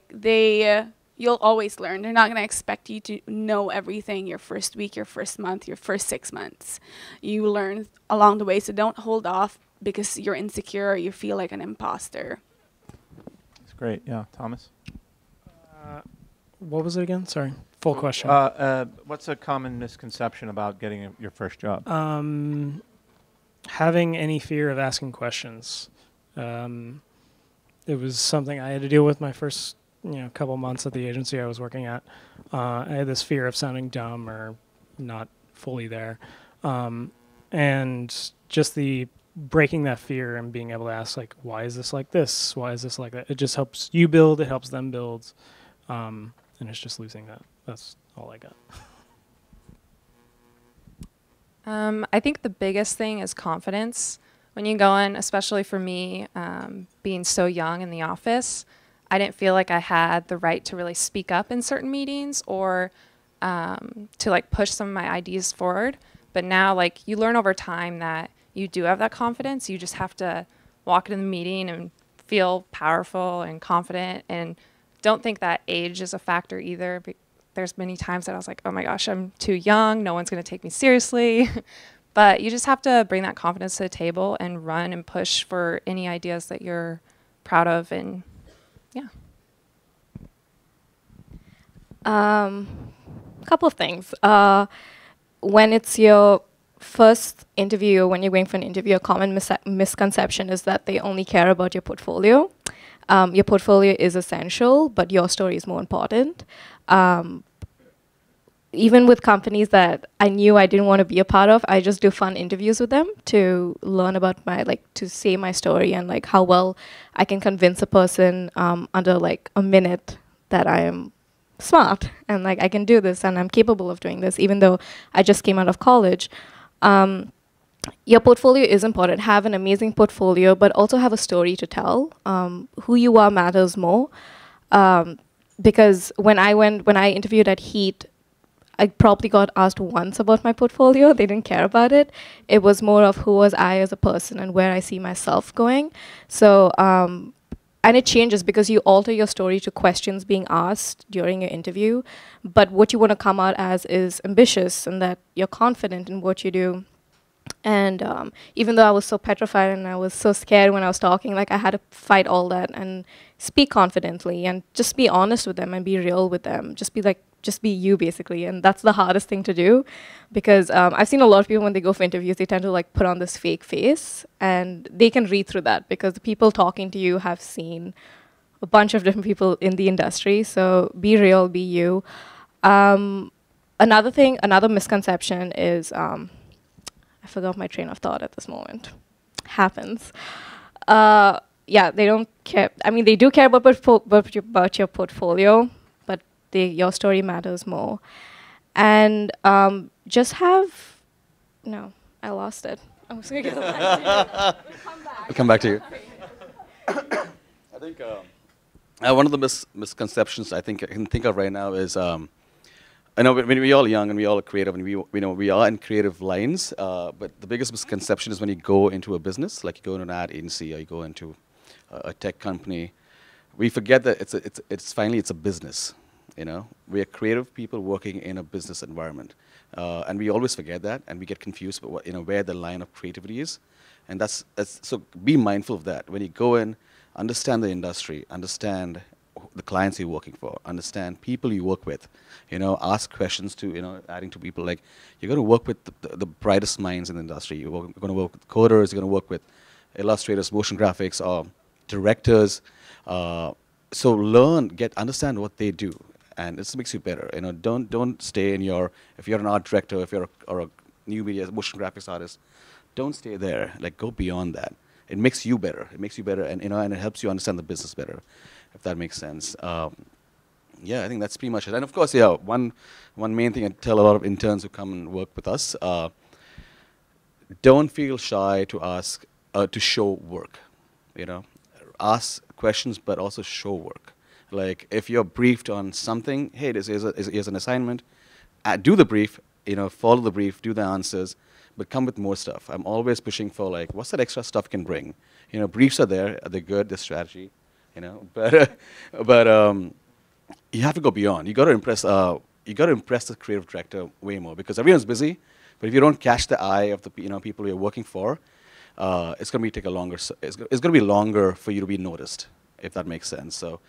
you'll always learn. They're not going to expect you to know everything your first week, your first month, your first 6 months. You learn along the way, so don't hold off because you're insecure or you feel like an imposter. That's great. Yeah, Thomas? What was it again? Sorry, full question. What's a common misconception about getting your first job? Having any fear of asking questions. It was something I had to deal with my first couple months at the agency I was working at. I had this fear of sounding dumb or not fully there. And just the breaking that fear and being able to ask, like, why is this like this? Why is this like that? It just helps you build, it helps them build. And it's just losing that. That's all I got. I think the biggest thing is confidence. When you go in, especially for me, being so young in the office, I didn't feel like I had the right to really speak up in certain meetings or to like push some of my ideas forward. But now, like, you learn over time that you do have that confidence. You just have to walk into the meeting and feel powerful and confident, and don't think that age is a factor either. There's many times that I was like, oh my gosh, I'm too young. No one's going to take me seriously. But you just have to bring that confidence to the table and run and push for any ideas that you're proud of. And yeah. Couple of things. When it's your first interview, when you're going for an interview, a common misconception is that they only care about your portfolio. Your portfolio is essential, but your story is more important. Even with companies that I knew I didn't want to be a part of, I just do fun interviews with them to learn about to say my story and like how well I can convince a person under like a minute that I am smart and like I can do this and I'm capable of doing this, even though I just came out of college. Your portfolio is important. Have an amazing portfolio, but also have a story to tell. Who you are matters more. Because when I interviewed at Heat, I probably got asked once about my portfolio. They didn't care about it. It was more of who was I as a person and where I see myself going. So, and it changes because you alter your story to questions being asked during your interview. But what you want to come out as is ambitious and that you're confident in what you do. And even though I was so petrified and I was so scared when I was talking, like I had to fight all that and speak confidently and just be honest with them and be real with them. Just be you, basically. And that's the hardest thing to do because I've seen a lot of people when they go for interviews, they tend to like put on this fake face and they can read through that because the people talking to you have seen a bunch of different people in the industry. So be real, be you. Another misconception is, I forgot my train of thought at this moment. Happens. Yeah, they don't care. I mean, they do care about your portfolio, but your story matters more. And just have, no, I lost it. I was going to get it back to you. I'll come back to you. I think one of the misconceptions I can think of right now is, I know when we're all young and we're all creative and we are in creative lines, but the biggest misconception is when you go into a business, like you go into an ad agency or you go into a tech company, we forget that it's a business. You know, we are creative people working in a business environment, and we always forget that, and we get confused about what, where the line of creativity is, and so be mindful of that when you go in. Understand the industry, understand the clients you're working for, understand people you work with. Ask questions to adding to people. Like, you're going to work with the brightest minds in the industry. You're going to work with coders. You're going to work with illustrators, motion graphics, or directors. So understand what they do, and this makes you better. Don't stay in if you're an art director, if you're a new media motion graphics artist, don't stay there. Like, go beyond that. It makes you better. It makes you better, and and it helps you understand the business better, if that makes sense. Yeah, I think that's pretty much it. And of course, yeah, one main thing I tell a lot of interns who come and work with us: don't feel shy to ask, to show work. Ask questions, but also show work. Like, if you're briefed on something, hey, this is an assignment. Do the brief. Follow the brief. Do the answers. But come with more stuff. I'm always pushing for, like, what's that extra stuff you can bring? Briefs are there. They're good. They're strategy. But you have to go beyond. You got to impress. You got to impress the creative director way more, because everyone's busy. But if you don't catch the eye of the people you're working for, it's going to take a longer. It's going to be longer for you to be noticed, if that makes sense. So,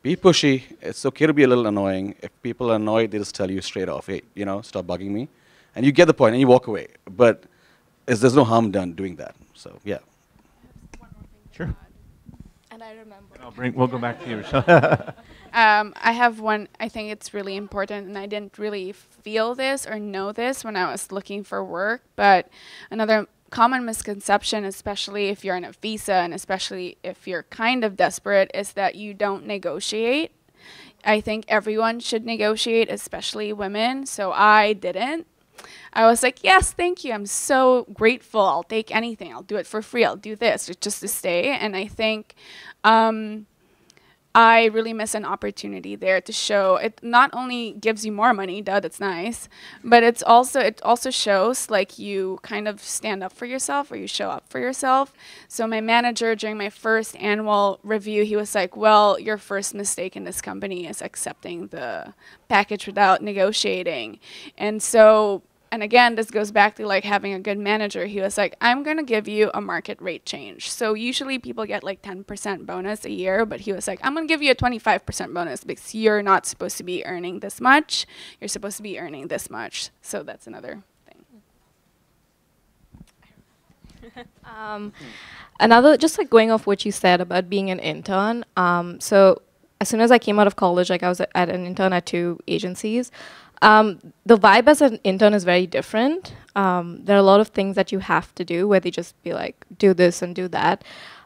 be pushy. It's okay to be a little annoying. If people are annoyed, they just tell you straight off, hey, stop bugging me. And you get the point, and you walk away. But there's no harm done doing that. So, yeah. Sure. And I remember. We'll go back to you, Rochelle. I have one. I think it's really important, and I didn't really feel this or know this when I was looking for work. But another common misconception, especially if you're on a visa and especially if you're kind of desperate, is that you don't negotiate. I think everyone should negotiate, especially women. So I didn't. I was like, yes, thank you. I'm so grateful. I'll take anything. I'll do it for free. I'll do this just to stay. And I think I really miss an opportunity there to show. It not only gives you more money, that's nice, but it also shows, like, you kind of stand up for yourself, or you show up for yourself. So my manager, during my first annual review, he was like, well, your first mistake in this company is accepting the package without negotiating. And again, this goes back to, like, having a good manager. He was like, I'm going to give you a market rate change. So usually people get like 10% bonus a year, but he was like, I'm going to give you a 25% bonus because you're not supposed to be earning this much. You're supposed to be earning this much. So that's another thing. Another, just like going off what you said about being an intern. So as soon as I came out of college, like, I was at an intern at 2 agencies. The vibe as an intern is very different. There are a lot of things that you have to do where they just be like, do this and do that.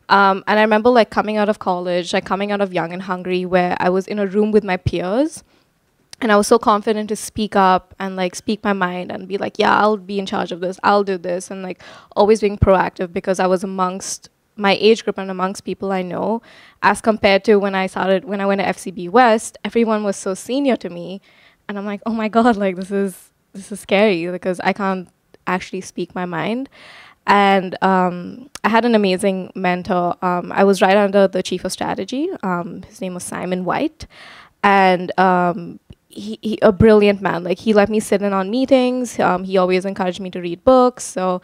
And I remember, like, coming out of college, like coming out of Young and Hungry, where I was in a room with my peers and I was so confident to speak up and, like, speak my mind and be like, yeah, I'll be in charge of this. I'll do this. And, like, always being proactive, because I was amongst my age group and amongst people I know, as compared to when I went to FCB West, everyone was so senior to me. And I'm like, oh my God, like, this is scary, because I can't actually speak my mind. And I had an amazing mentor. I was right under the chief of strategy. His name was Simon White. And he a brilliant man. Like, he let me sit in on meetings. He always encouraged me to read books. So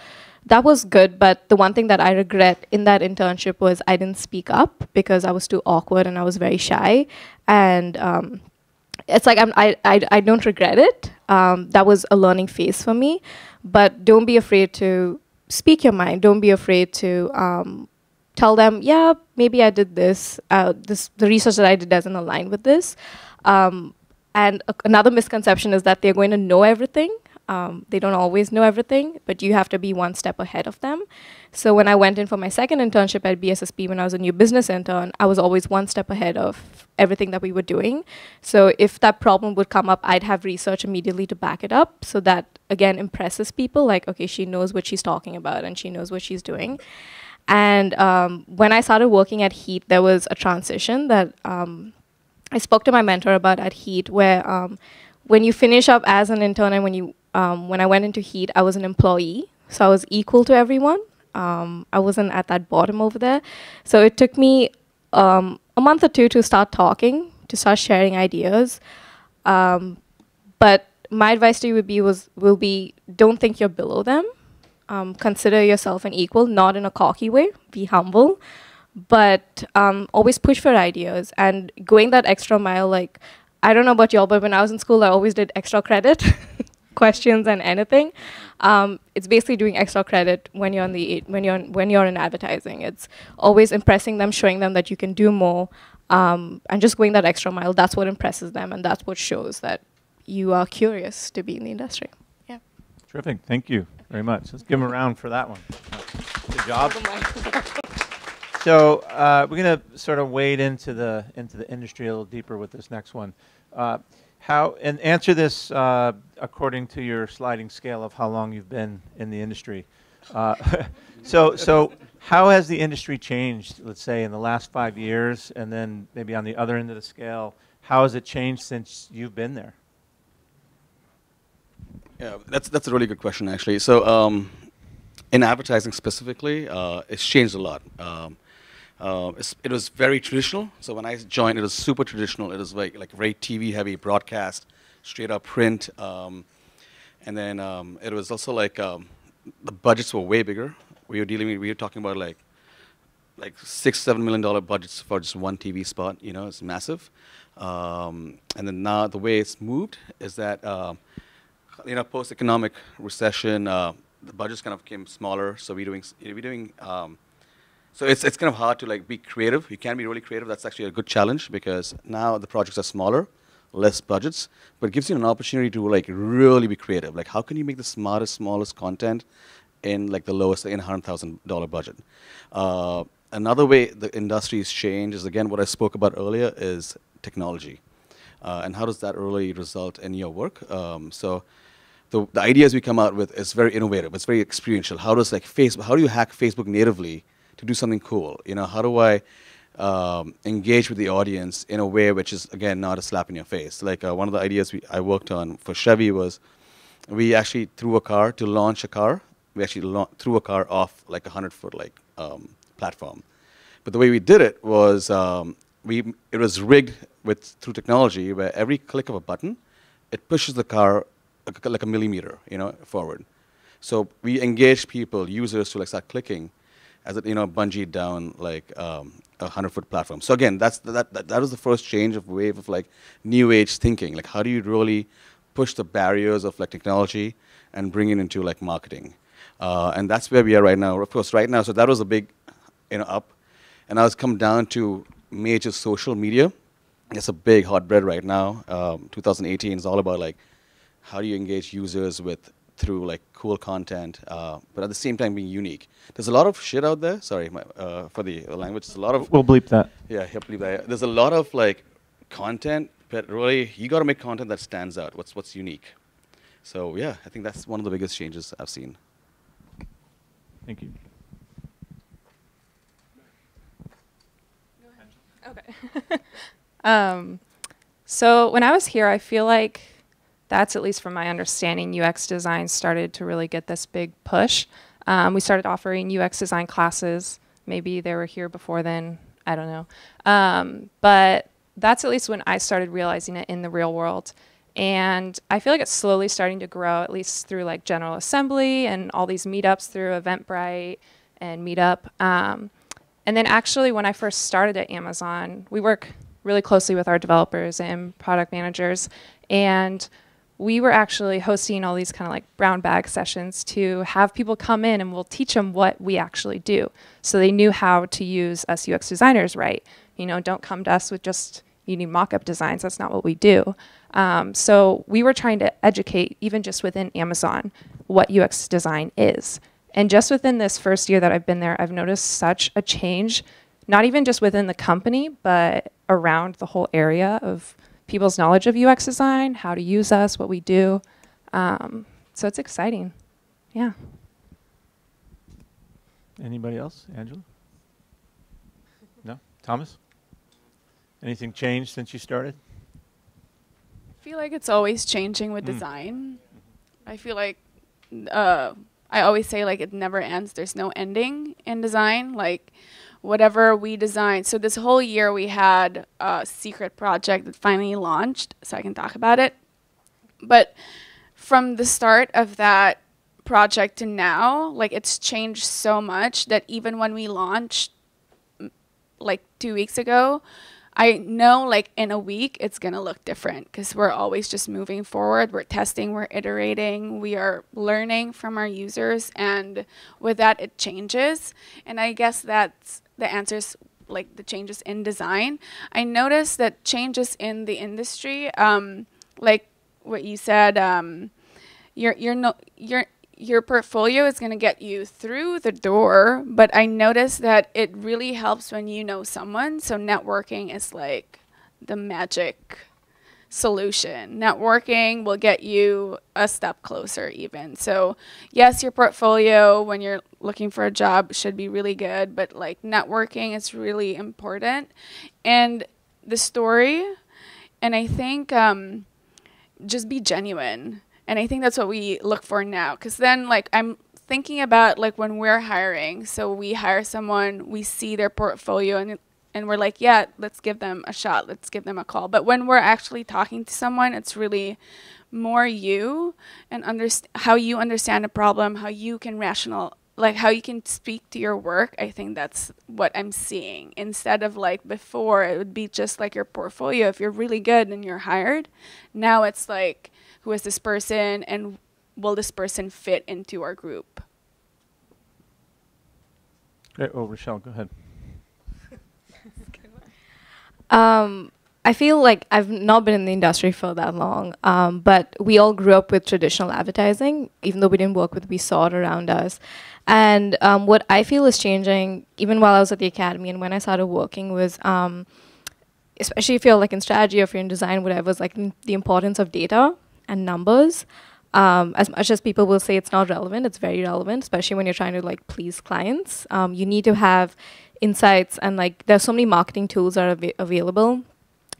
that was good. But the one thing that I regret in that internship was I didn't speak up, because I was too awkward and I was very shy. And it's like I don't regret it. That was a learning phase for me. But don't be afraid to speak your mind. Don't be afraid to tell them, yeah, maybe I did this. The research that I did doesn't align with this. And another misconception is that they're going to know everything. They don't always know everything, but you have to be one step ahead of them. So when I went in for my second internship at BSSP, when I was a new business intern, I was always one step ahead of everything that we were doing. So if that problem would come up, I'd have research immediately to back it up. So that, again, impresses people, like, okay, she knows what she's talking about and she knows what she's doing. And when I started working at Heat, there was a transition that I spoke to my mentor about at Heat, where when you finish up as an intern and when I went into Heat, I was an employee. So I was equal to everyone. I wasn't at that bottom over there. So it took me a a month or two to start talking, to start sharing ideas. But my advice to you will be don't think you're below them. Consider yourself an equal, not in a cocky way. Be humble, but always push for ideas and going that extra mile. Like, I don't know about y'all, but when I was in school, I always did extra credit, questions and anything. It's basically doing extra credit when you're when you're in advertising. It's always impressing them, showing them that you can do more, and just going that extra mile. That's what impresses them, and that's what shows that you are curious to be in the industry. Yeah. Terrific. Thank you very much. Let's give them a round for that one. Good job. So we're going to sort of wade into the industry a little deeper with this next one. And answer this according to your sliding scale of how long you've been in the industry. So how has the industry changed, let's say, in the last 5 years, and then maybe on the other end of the scale, how has it changed since you've been there? Yeah, that's a really good question, actually. So in advertising specifically, it's changed a lot. It was very traditional. So when I joined, it was super traditional. It was like very TV heavy, broadcast, straight up print, and then it was also like the budgets were way bigger. We were talking about like $6-7 million budgets for just one TV spot. You know, it's massive. And then now the way it's moved is that post-economic recession, the budgets kind of became smaller. So we're doing. So it's kind of hard to like be creative. You can be really creative. That's actually a good challenge because now the projects are smaller, less budgets, but it gives you an opportunity to like really be creative. Like how can you make the smartest, smallest content in like the lowest, in $100,000 budget? Another way the industry's changed is, again, what I spoke about earlier is technology. And how does that really result in your work? So the ideas we come out with is very innovative. It's very experiential. How does like Facebook, how do you hack Facebook natively to do something cool? You know, how do I engage with the audience in a way which is, again, not a slap in your face? Like one of the ideas I worked on for Chevy was we actually threw a car to launch a car. We actually threw a car off like a 100-foot like platform. But the way we did it was it was rigged through technology where every click of a button, it pushes the car like a millimeter, forward. So we engaged people, users, to like start clicking as it, bungeed down like a 100-foot platform. So again, that was the first change of wave of like new age thinking. Like how do you really push the barriers of like technology and bring it into like marketing? And that's where we are right now. Of course, right now, so that was a big, up. And now it's come down to major social media. It's a big hotbed right now. 2018 is all about like how do you engage users through like cool content, but at the same time being unique. There's a lot of shit out there. Sorry for the language. There's a lot of. We'll bleep that. Yeah, he'll bleep that. There's a lot of like content, but really you got to make content that stands out. What's unique. So yeah, I think that's one of the biggest changes I've seen. Thank you. Okay. So when I was here, I feel like that's, at least from my understanding, UX design started to really get this big push. We started offering UX design classes. Maybe they were here before then. I don't know. But that's at least when I started realizing it in the real world. And I feel like it's slowly starting to grow, at least through like General Assembly and all these meetups through Eventbrite and Meetup. And then actually when I first started at Amazon, we work really closely with our developers and product managers. And we were actually hosting all these kind of like brown bag sessions to have people come in and we'll teach them what we actually do. So they knew how to use us UX designers right. Don't come to us with just, you need mock-up designs. That's not what we do. So we were trying to educate, even just within Amazon, what UX design is. And just within this first year that I've been there, I've noticed such a change, not even just within the company, but around the whole area of people's knowledge of UX design, how to use us, what we do. So it's exciting. Yeah. Anybody else? Angela? No? Thomas? Anything changed since you started? I feel like it's always changing with design. I feel like I always say like it never ends. There's no ending in design. Like whatever we designed. So this whole year we had a secret project that finally launched, so I can talk about it. But from the start of that project to now, like it's changed so much that even when we launched like 2 weeks ago, I know like in a week it's gonna look different because we're always just moving forward. We're testing, we're iterating, we are learning from our users, and with that it changes. And I guess that's the answers, like the changes in design. I noticed that changes in the industry, like what you said, your portfolio is going to get you through the door, but I noticed that it really helps when you know someone. So networking is like the magic solution. Networking will get you a step closer even. So yes, your portfolio when you're looking for a job should be really good, but like networking is really important. And the story, and I think just be genuine. And I think that's what we look for now. Because then, like, I'm thinking about, like, when we're hiring. So we hire someone, we see their portfolio, and we're like, yeah, let's give them a shot. Let's give them a call. But when we're actually talking to someone, it's really more you and how you understand a problem, how you can how you can speak to your work. I think that's what I'm seeing. Instead of, like, before, it would be just, like, your portfolio. If you're really good and you're hired, now it's, like, who is this person, and will this person fit into our group? Okay, Rochelle, go ahead. I feel like I've not been in the industry for that long, but we all grew up with traditional advertising. Even though we didn't work with, we saw it around us. And what I feel is changing, even while I was at the academy and when I started working, was especially if you're like in strategy or if you're in design, whatever, is like the importance of data and numbers. As much as people will say it's not relevant, it's very relevant, especially when you're trying to like please clients. You need to have insights, and like there's so many marketing tools that are available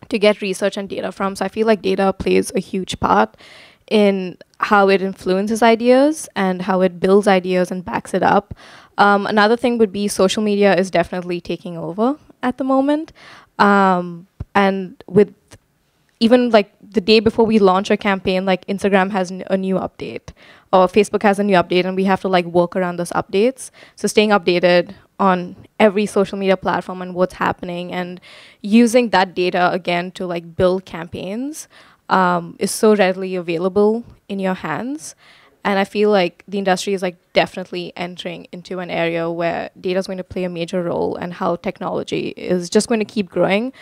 to get research and data from. So I feel like data plays a huge part in how it influences ideas and how it builds ideas and backs it up. Another thing would be social media is definitely taking over at the moment. And with even like the day before we launch a campaign, like Instagram has a new update or Facebook has a new update, and we have to like work around those updates. So staying updated on every social media platform and what's happening and using that data again to like build campaigns is so readily available in your hands. And I feel like the industry is like definitely entering into an area where data is going to play a major role, and how technology is just going to keep growing.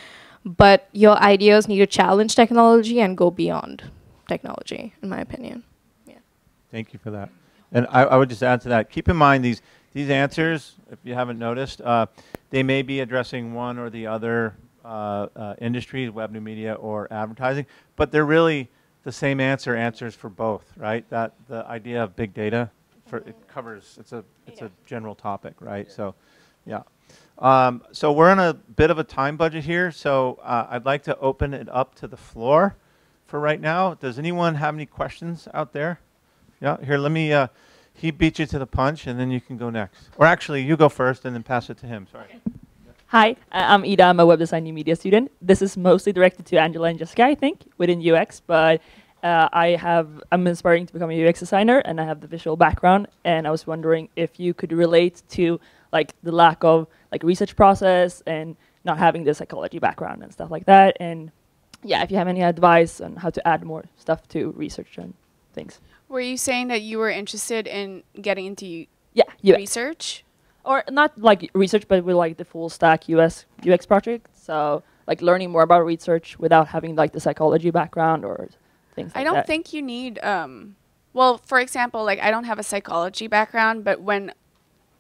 But your ideas need to challenge technology and go beyond technology, in my opinion. Yeah. Thank you for that. And I would just add to that, keep in mind these answers, if you haven't noticed, they may be addressing one or the other industries, web, new media, or advertising, but they're really the same answers for both, right? That the idea of big data, it covers, it's a general topic, right? Yeah. So, yeah. So we're on a bit of a time budget here, so I'd like to open it up to the floor for right now. Does anyone have any questions out there? Yeah, here, let me, he beat you to the punch, and then you can go next. Or actually, you go first, and then pass it to him, sorry. Okay. Hi, I'm Ida. I'm a web design new media student. This is mostly directed to Angela and Jessica, I think, within UX, but I'm aspiring to become a UX designer, and I have the visual background, and I was wondering if you could relate to like the lack of like research process and not having the psychology background and stuff like that. And yeah, if you have any advice on how to add more stuff to research and things. Were you saying that you were interested in getting into UX. research? Or not like research, but with like the full stack UX project. So like learning more about research without having like the psychology background or things like that. I don't think you need, well, for example, like I don't have a psychology background, but when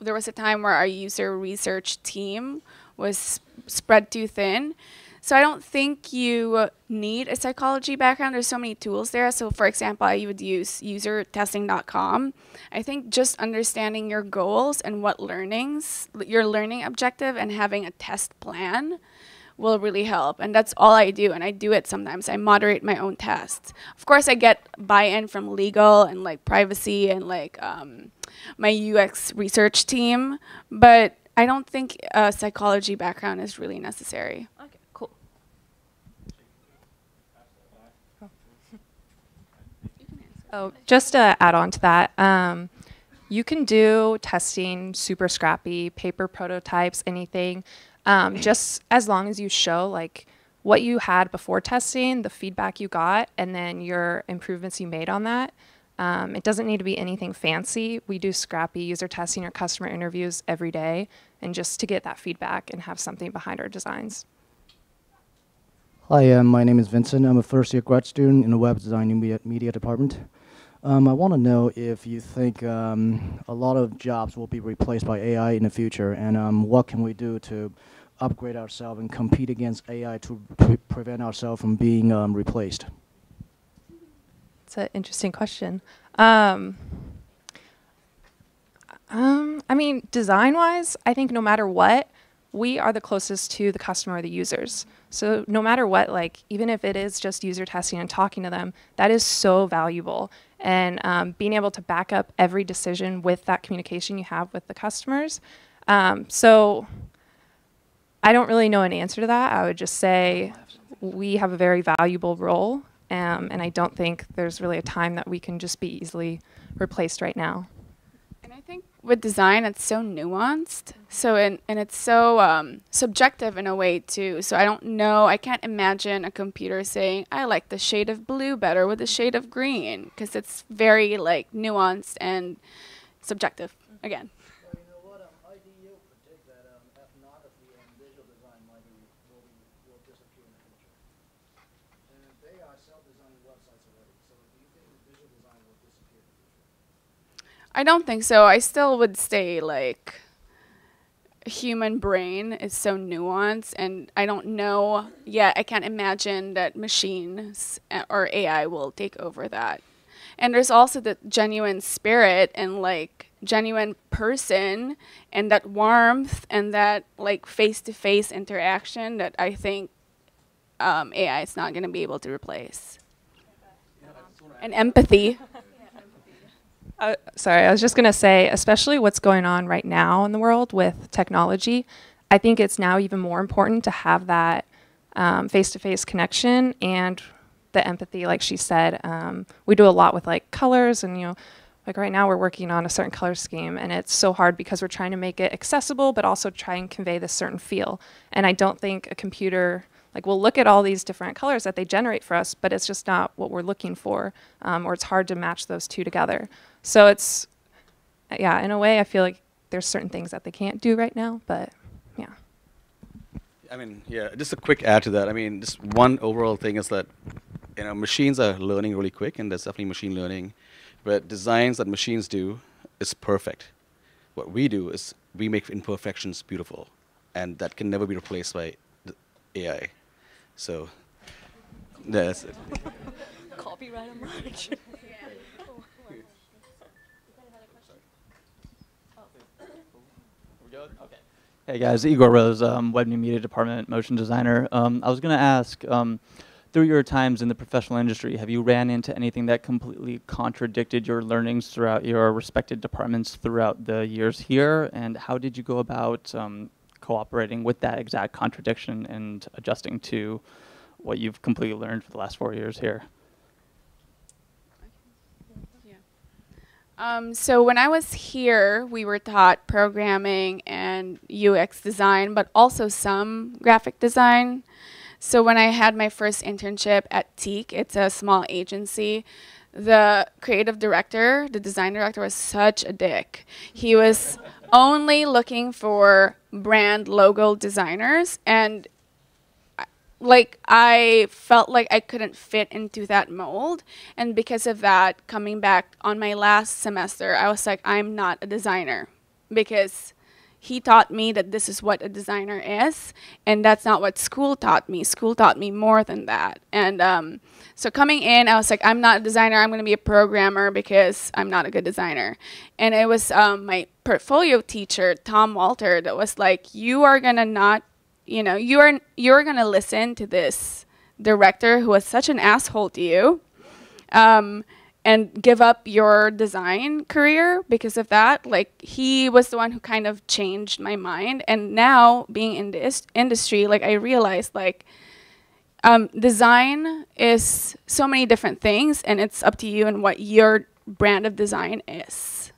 there was a time where our user research team was spread too thin. So I don't think you need a psychology background. There's so many tools there. So for example, I would use usertesting.com. I think just understanding your goals and what your learning objective, and having a test plan will really help. And that's all I do. And I do it sometimes. I moderate my own tests. Of course, I get buy-in from legal and like privacy and like my UX research team. But I don't think a psychology background is really necessary. Okay, cool. Oh, just to add on to that, you can do testing super scrappy, paper prototypes, anything, just as long as you show like what you had before testing, the feedback you got, and then your improvements you made on that. It doesn't need to be anything fancy. We do scrappy user testing or customer interviews every day, and just to get that feedback and have something behind our designs. Hi, my name is Vincent. I'm a first-year grad student in the web design and media department. I want to know if you think a lot of jobs will be replaced by AI in the future, and what can we do to upgrade ourselves and compete against AI to prevent ourselves from being replaced? It's an interesting question. I mean, design-wise, I think no matter what, we are the closest to the customer or the users. So no matter what, like even if it is just user testing and talking to them, that is so valuable. And being able to back up every decision with that communication you have with the customers. So I don't really know an answer to that. I would just say we have a very valuable role, and I don't think there's really a time that we can just be easily replaced right now. And I think with design, it's so nuanced. So and it's so subjective in a way too. So I don't know. I can't imagine a computer saying, "I like the shade of blue better with the shade of green," because it's very like nuanced and subjective again. Well, you know what? IDEO predict that ethnography and visual design will disappear in the future. And they are self-designing websites already. So do you think visual design will disappear in the future? I don't think so. I still would say like human brain is so nuanced, and I don't know yet. I can't imagine that machines or AI will take over that. And there's also the genuine spirit and like genuine person and that warmth and that like face-to-face interaction that I think AI is not going to be able to replace. And empathy. Sorry, I was just going to say, especially what's going on right now in the world with technology, I think it's now even more important to have that face-to-face connection and the empathy, like she said. We do a lot with like colors, and like right now we're working on a certain color scheme, and it's so hard because we're trying to make it accessible, but also try and convey this certain feel. And I don't think a computer, like we'll look at all these different colors that they generate for us, but it's just not what we're looking for, or it's hard to match those two together. So it's, yeah, in a way I feel like there's certain things that they can't do right now, but yeah. I mean, yeah, just a quick add to that. I mean, just one overall thing is that, machines are learning really quick, and there's definitely machine learning, but designs that machines do is perfect. What we do is we make imperfections beautiful, and that can never be replaced by the AI. So, that's it. Copyright on March. Okay. Hey guys, Igor Rose, Web New Media Department, motion designer. I was going to ask, through your times in the professional industry, have you ran into anything that completely contradicted your learnings throughout your respected departments throughout the years here? And how did you go about cooperating with that exact contradiction and adjusting to what you've completely learned for the last 4 years here? So when I was here, we were taught programming and UX design, but also some graphic design. So when I had my first internship at Teak, it's a small agency, the creative director, the design director, was such a dick. He was only looking for brand logo designers, and like I felt like I couldn't fit into that mold. And because of that, coming back on my last semester, I was like, I'm not a designer, because he taught me that this is what a designer is, and that's not what school taught me. School taught me more than that. And so coming in, I was like, I'm not a designer. I'm going to be a programmer because I'm not a good designer. And it was my portfolio teacher, Tom Walter, that was like, you are going to not, you're going to listen to this director who was such an asshole to you. and give up your design career because of that. Like, he was the one who kind of changed my mind. And now, being in this industry, like, I realized, like, design is so many different things, and it's up to you and what your brand of design is.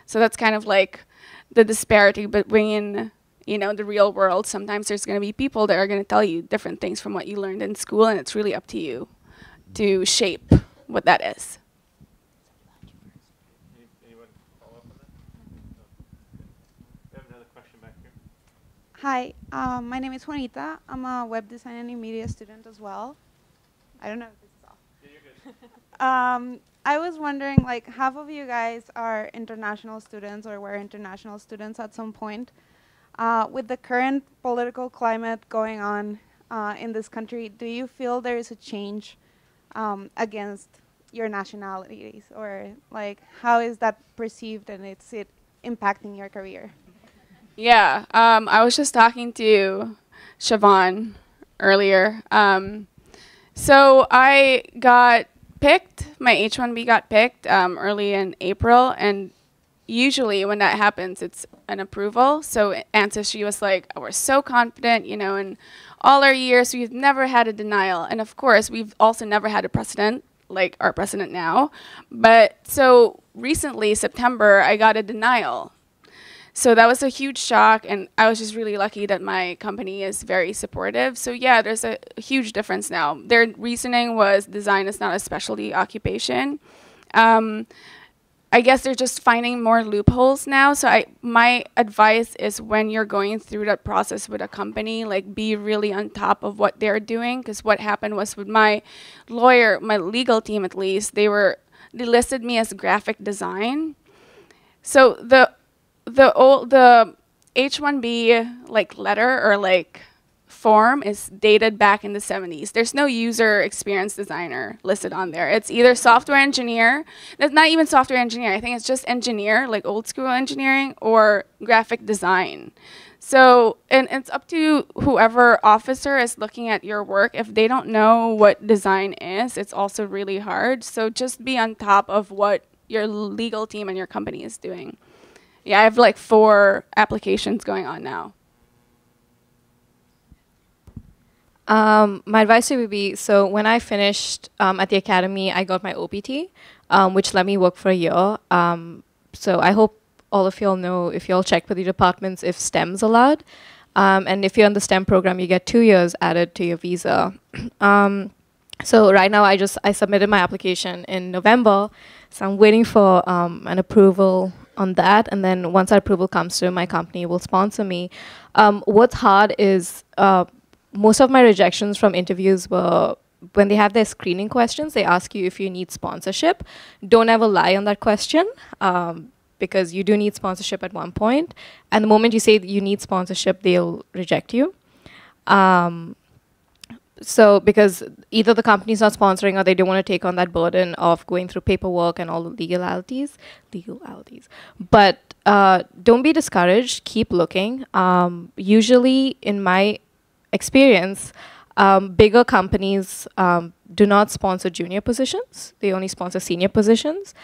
So that's kind of like the disparity between, you know, the real world. Sometimes there's going to be people that are going to tell you different things from what you learned in school, and it's really up to you to shape what that is. Anyone follow up on that? We have another question back here. Hi, my name is Juanita. I'm a web design and new media student as well. I don't know if this is off. Yeah, you're good. I was wondering, like, half of you guys are international students or were international students at some point. With the current political climate going on in this country, do you feel there is a change against your nationalities? Or, like, how is that perceived, and is it impacting your career? Yeah, I was just talking to Siobhan earlier. So I got picked, my H-1B got picked early in April, and usually when that happens, it's an approval. So Ancestry was like, oh, we're so confident, you know, in all our years, we've never had a denial. And of course, we've also never had a precedent, like our precedent now. But so recently, September, I got a denial. So that was a huge shock, and I was just really lucky that my company is very supportive. So yeah, there's a huge difference now. Their reasoning was design is not a specialty occupation. I guess they're just finding more loopholes now. So my advice is, when you're going through that process with a company, like, be really on top of what they're doing. Because what happened was, with my lawyer, my legal team at least, they listed me as graphic design. So the H-1B like letter or like form is dated back in the 70s. There's no user experience designer listed on there. It's either software engineer, that's not even software engineer, I think it's just engineer, like old school engineering, or graphic design. So, and it's up to whoever officer is looking at your work. If they don't know what design is, it's also really hard. So just be on top of what your legal team and your company is doing. Yeah, I have like 4 applications going on now. My advice would be, so when I finished at the academy, I got my OPT, which let me work for a year. So I hope all of y'all know, if y'all check with the departments, if STEM's allowed. And if you're in the STEM program, you get 2 years added to your visa. So right now, I submitted my application in November. So I'm waiting for an approval on that. And then once that approval comes through, my company will sponsor me. What's hard is most of my rejections from interviews were when they have their screening questions, they ask you if you need sponsorship. Don't ever lie on that question, because you do need sponsorship at one point. And the moment you say that you need sponsorship, they'll reject you. So because either the company's not sponsoring, or they don't want to take on that burden of going through paperwork and all the legalities. But don't be discouraged. Keep looking. Usually, in my experience, bigger companies do not sponsor junior positions. They only sponsor senior positions.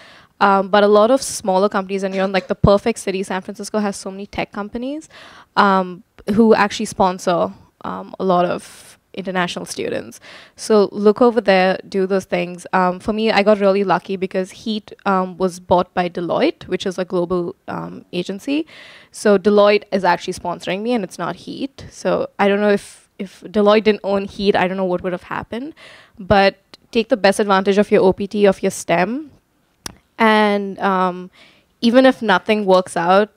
But a lot of smaller companies, and you're in like the perfect city, San Francisco has so many tech companies who actually sponsor a lot of international students. So look over there, do those things. For me, I got really lucky because Heat was bought by Deloitte, which is a global agency. So Deloitte is actually sponsoring me, and it's not Heat. So I don't know if Deloitte didn't own Heat, I don't know what would have happened. But take the best advantage of your OPT, of your STEM. And even if nothing works out,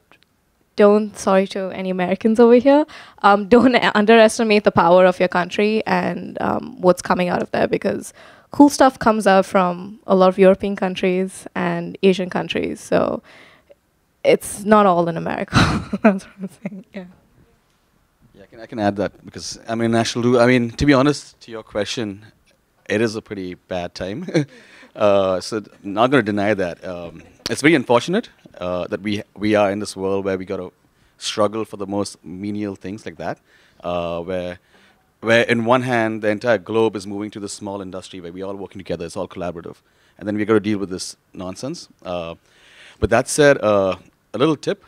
sorry to any Americans over here, don't underestimate the power of your country and what's coming out of there, because cool stuff comes out from a lot of European countries and Asian countries. So it's not all in America. That's what I'm saying. Yeah. Yeah, I can add that, because I mean, to be honest, to your question, it is a pretty bad time. So not going to deny that. It's very unfortunate that we are in this world where we got to struggle for the most menial things like that, where in one hand, the entire globe is moving to this small industry where we all working together, it's all collaborative. and then we got to deal with this nonsense. But that said, a little tip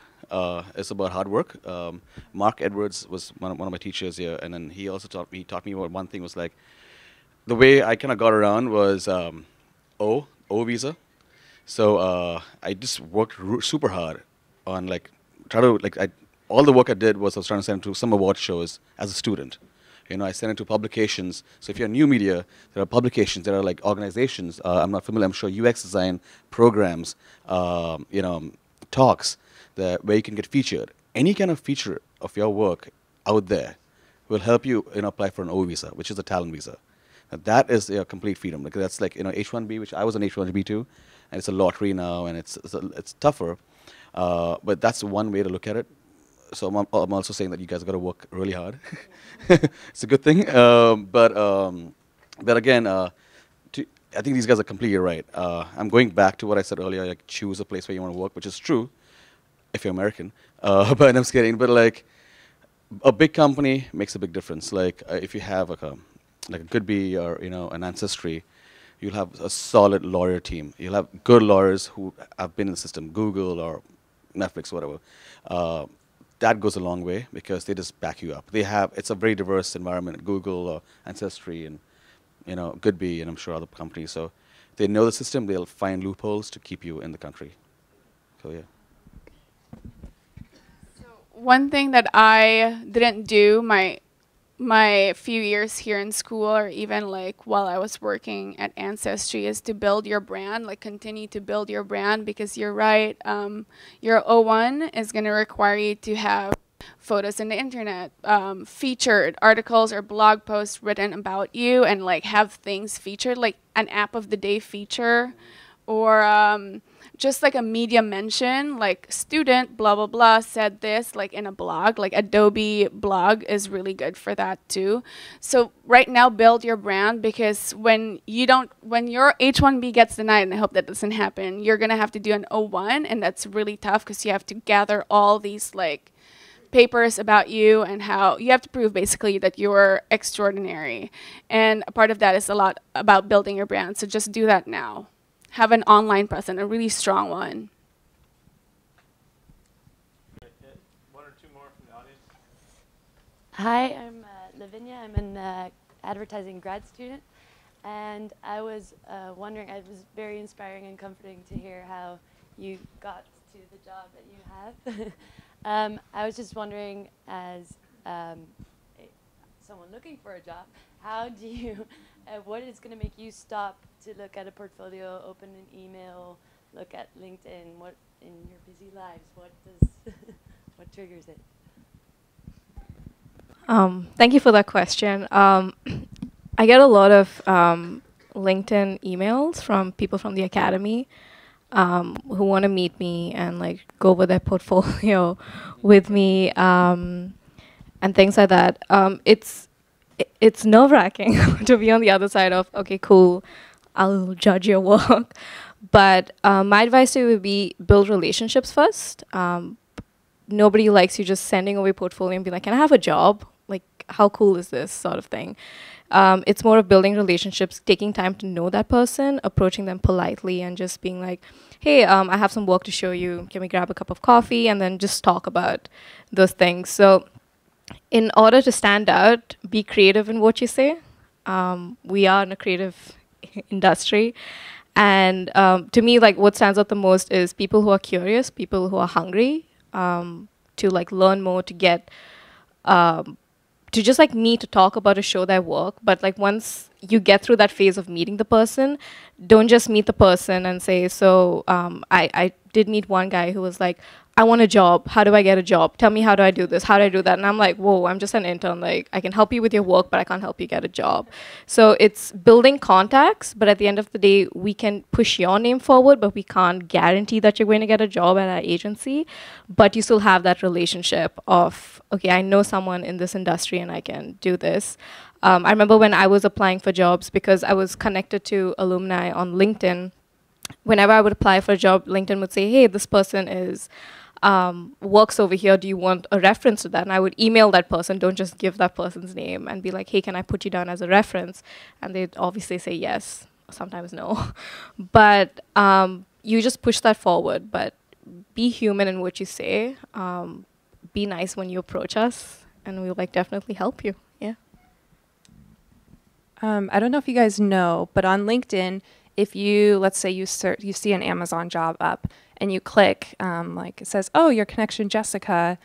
is about hard work. Mark Edwards was one of my teachers here, and then he also taught me about one thing was like, the way I kind of got around was O visa. So I just worked super hard on like, all the work I did was I was trying to send it to some award shows as a student. You know, I sent it to publications. So if you're new media, there are publications, there are like organizations. I'm not familiar, I'm sure UX design programs, you know, talks where you can get featured. Any kind of feature of your work out there will help you, you know, apply for an O visa, which is a talent visa. Now, that is a complete freedom. Like that's like, you know, H-1B, which I was an H-1B too, and it's a lottery now, and it's tougher. But that's one way to look at it. So I'm also saying that you guys got to work really hard. It's a good thing. But again, I think these guys are completely right. I'm going back to what I said earlier, like choose a place where you want to work, which is true if you're American. But I'm just kidding. But like a big company makes a big difference. Like if you have like a Goodby or, you know, an Ancestry, you'll have a solid lawyer team. You'll have good lawyers who have been in the system, Google or Netflix, whatever. That goes a long way because they just back you up. It's a very diverse environment at Google or Ancestry and, you know, Goodby and I'm sure other companies. So they know the system, they'll find loopholes to keep you in the country. So yeah. So one thing that I didn't do my few years here in school or even like while I was working at Ancestry is to build your brand, like continue to build your brand, because you're right, your O1 is going to require you to have photos in the internet, featured articles or blog posts written about you, and like have things featured, like an app of the day feature, or just like a media mention, like student blah blah blah said this, like in a blog. Like Adobe blog is really good for that too. So right now, build your brand, because when your H-1B gets denied, and I hope that doesn't happen, you're gonna have to do an O1, and that's really tough because you have to gather all these like papers about you and how you have to prove basically that you're extraordinary. And a part of that is a lot about building your brand. So just do that now. Have an online presence, a really strong one. One or two more from the audience. Hi, I'm Lavinia. I'm an advertising grad student. And I was wondering, it was very inspiring and comforting to hear how you got to the job that you have. I was just wondering, as someone looking for a job, how do you, what is going to make you stop to look at a portfolio, open an email, look at LinkedIn? What in your busy lives? What triggers it? Thank you for that question. I get a lot of LinkedIn emails from people from the academy who want to meet me and like go over their portfolio with me and things like that. It's nerve-wracking to be on the other side of, okay, cool, I'll judge your work. But my advice to you would be build relationships first. Nobody likes you just sending away portfolio and be like, can I have a job? Like, how cool is this sort of thing? It's more of building relationships, taking time to know that person, approaching them politely and just being like, hey, I have some work to show you. Can we grab a cup of coffee? And then just talk about those things. So in order to stand out, be creative in what you say. We are in a creative industry. And to me, like what stands out the most is people who are curious, people who are hungry to like learn more, to get to just like me to talk about, to show their work. But like once you get through that phase of meeting the person, don't just meet the person and say, so I did meet one guy who was like, I want a job. How do I get a job? Tell me, how do I do this? How do I do that? And I'm like, whoa, I'm just an intern. Like, I can help you with your work, but I can't help you get a job. So it's building contacts, but at the end of the day, we can push your name forward, but we can't guarantee that you're going to get a job at our agency. But you still have that relationship of, okay, I know someone in this industry and I can do this. I remember when I was applying for jobs, because I was connected to Alumni on LinkedIn, whenever I would apply for a job, LinkedIn would say, hey, this person is works over here, do you want a reference to that? And I would email that person, don't just give that person's name, and be like, hey, can I put you down as a reference? And they'd obviously say yes. sometimes no. But you just push that forward. But be human in what you say. Be nice when you approach us, and we'll like definitely help you. Yeah. I don't know if you guys know, but on LinkedIn, if you, let's say you see an Amazon job up and you click, like it says, oh, your connection Jessica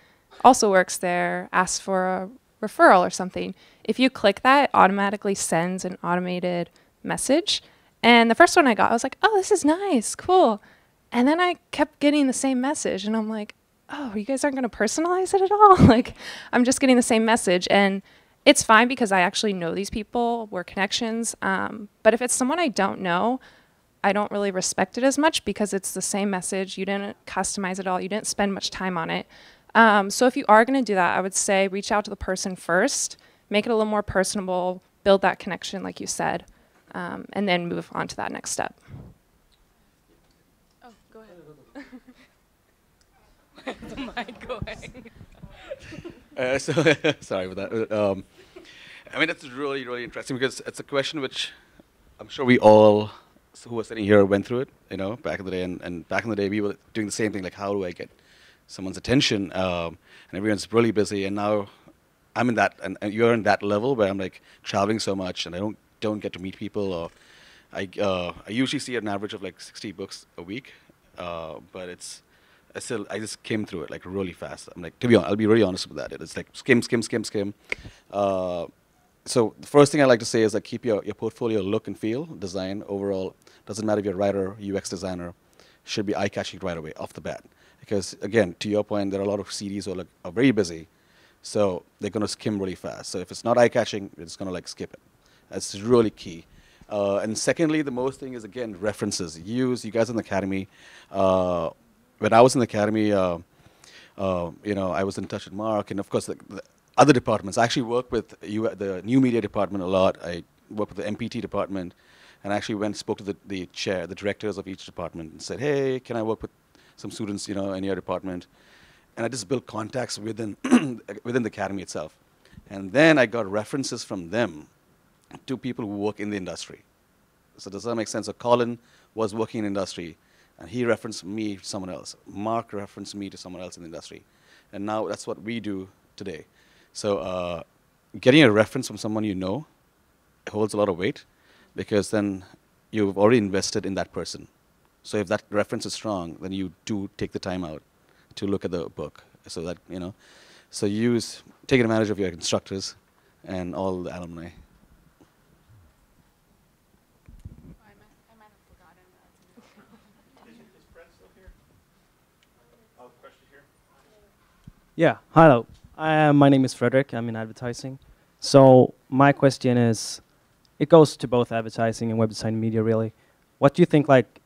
also works there, asks for a referral or something. If you click that, it automatically sends an automated message. And the first one I got, I was like, oh, this is nice, cool. And then I kept getting the same message, and I'm like, oh, you guys aren't going to personalize it at all? Like, I'm just getting the same message. And it's fine because I actually know these people, we're connections. But if it's someone I don't know, I don't really respect it as much because it's the same message. You didn't customize it all. You didn't spend much time on it. So if you are going to do that, I would say reach out to the person first, make it a little more personable, build that connection like you said, and then move on to that next step. Oh, go ahead. Where's the mic going? Sorry for that. I mean, that's really, really interesting because it's a question which I'm sure we all who are sitting here went through it, you know, back in the day. And back in the day, we were doing the same thing, like how do I get someone's attention? And everyone's really busy. And now I'm in that, and you're in that level where I'm like traveling so much, and I don't get to meet people. Or I usually see an average of like 60 books a week, but I just came through it like really fast. I'm like, to be honest, I'll be really honest with that. It's like skim. So the first thing I like to say is like keep your portfolio look and feel, design overall. Doesn't matter if you're a writer, UX designer, should be eye-catching right away off the bat. Because again, to your point, there are a lot of CDs who are very busy, so they're going to skim really fast. So if it's not eye-catching, you're just going to like skip it. That's really key. And secondly, the most thing is again references. You guys in the academy. When I was in the academy, you know, I was in touch with Mark, and of course the other departments. I actually work with the new media department a lot. I work with the MPT department, and I actually went and spoke to the directors of each department, and said, hey, can I work with some students, you know, in your department? And I just built contacts within within the academy itself. And then I got references from them to people who work in the industry. So does that make sense? So Colin was working in industry, and he referenced me to someone else. Mark referenced me to someone else in the industry. And now that's what we do today. So getting a reference from someone you know holds a lot of weight, because then you've already invested in that person. So if that reference is strong, then you do take the time out to look at the book. So that, you know, so take advantage of your instructors and all the alumni. Yeah, hello. My name is Frederick. I'm in advertising. So my question is, it goes to both advertising and web design and media, really. What do you think, like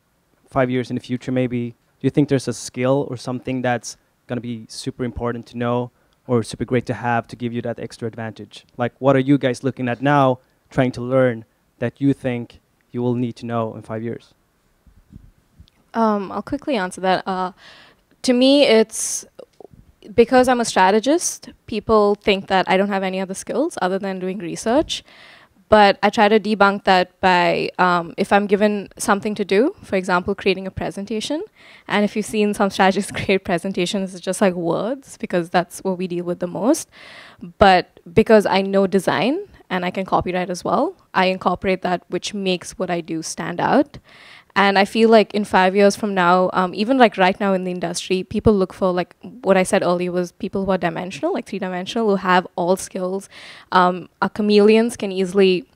5 years in the future, maybe? Do you think there's a skill or something that's going to be super important to know or super great to have to give you that extra advantage? Like, what are you guys looking at now, trying to learn that you think you will need to know in 5 years? I'll quickly answer that. To me, it's because I'm a strategist, people think that I don't have any other skills other than doing research. But I try to debunk that by, if I'm given something to do, for example, creating a presentation, and if you've seen some strategists create presentations, it's just like words, because that's what we deal with the most. But because I know design, and I can copyright as well, I incorporate that, which makes what I do stand out. And I feel like in 5 years from now, even like right now in the industry, people look for, like what I said earlier was people who are dimensional, like three-dimensional, who have all skills. Are chameleons, can easily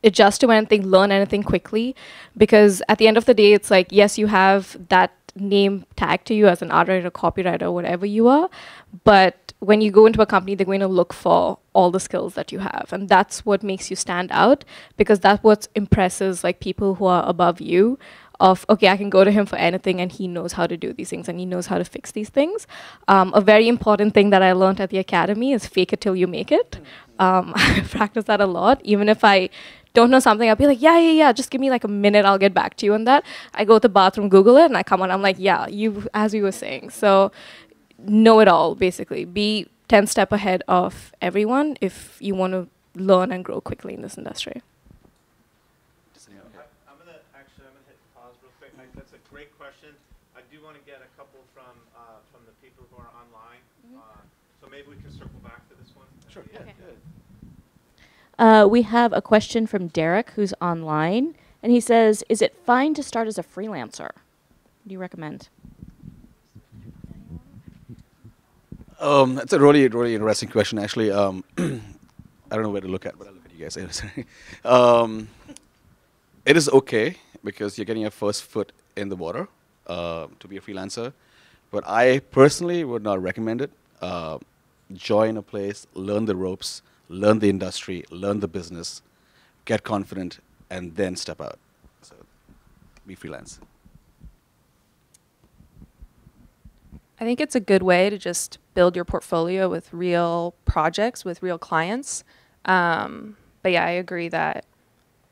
adjust to anything, learn anything quickly. Because at the end of the day, it's like, yes, you have that name tag to you as an art writer, copywriter, whatever you are. But when you go into a company, they're going to look for all the skills that you have. And that's what makes you stand out, because that's what impresses like people who are above you of, okay, I can go to him for anything and he knows how to do these things and he knows how to fix these things. A very important thing that I learned at the academy is fake it till you make it. I practice that a lot. Even if I don't know something, I'll be like, yeah, just give me like a minute, I'll get back to you on that. I go to the bathroom, Google it, and I come on, I'm like, yeah, you, as we were saying. So know it all, basically. Be 10 steps ahead of everyone if you want to learn and grow quickly in this industry. pause real quick? That's a great question. I do want to get a couple from the people who are online. So maybe we can circle back to this one. Sure. Yeah. Okay. We have a question from Derek, who's online, and he says, "Is it fine to start as a freelancer? What do you recommend?" That's a really, really interesting question, actually. I don't know where to look at, but I'll look at you guys. It is okay because you're getting your first foot in the water to be a freelancer. But I personally would not recommend it. Join a place, learn the ropes, learn the industry, learn the business, get confident, and then step out. So be freelance. I think it's a good way to just build your portfolio with real projects, with real clients. But yeah, I agree that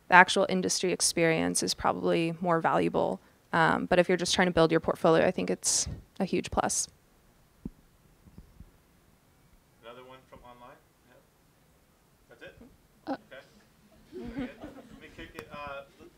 the actual industry experience is probably more valuable. But if you're just trying to build your portfolio, I think it's a huge plus. Another one from online? Yeah. That's it? Okay. Let me kick it.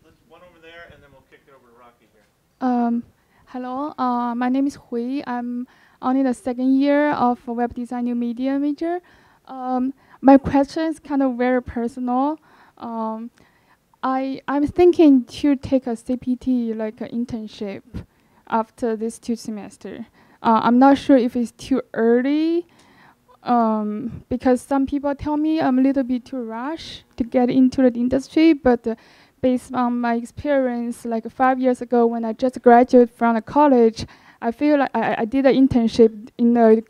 Let's one over there, and then we'll kick it over to Rocky here. Hello, my name is Hui. I'm only the second year of web design new media major. My question is kind of very personal. I'm thinking to take a CPT, like an internship, after this 2 semesters. I'm not sure if it's too early, because some people tell me I'm a little bit too rushed to get into the industry, but based on my experience, like 5 years ago when I just graduated from the college, I feel like I did an internship in a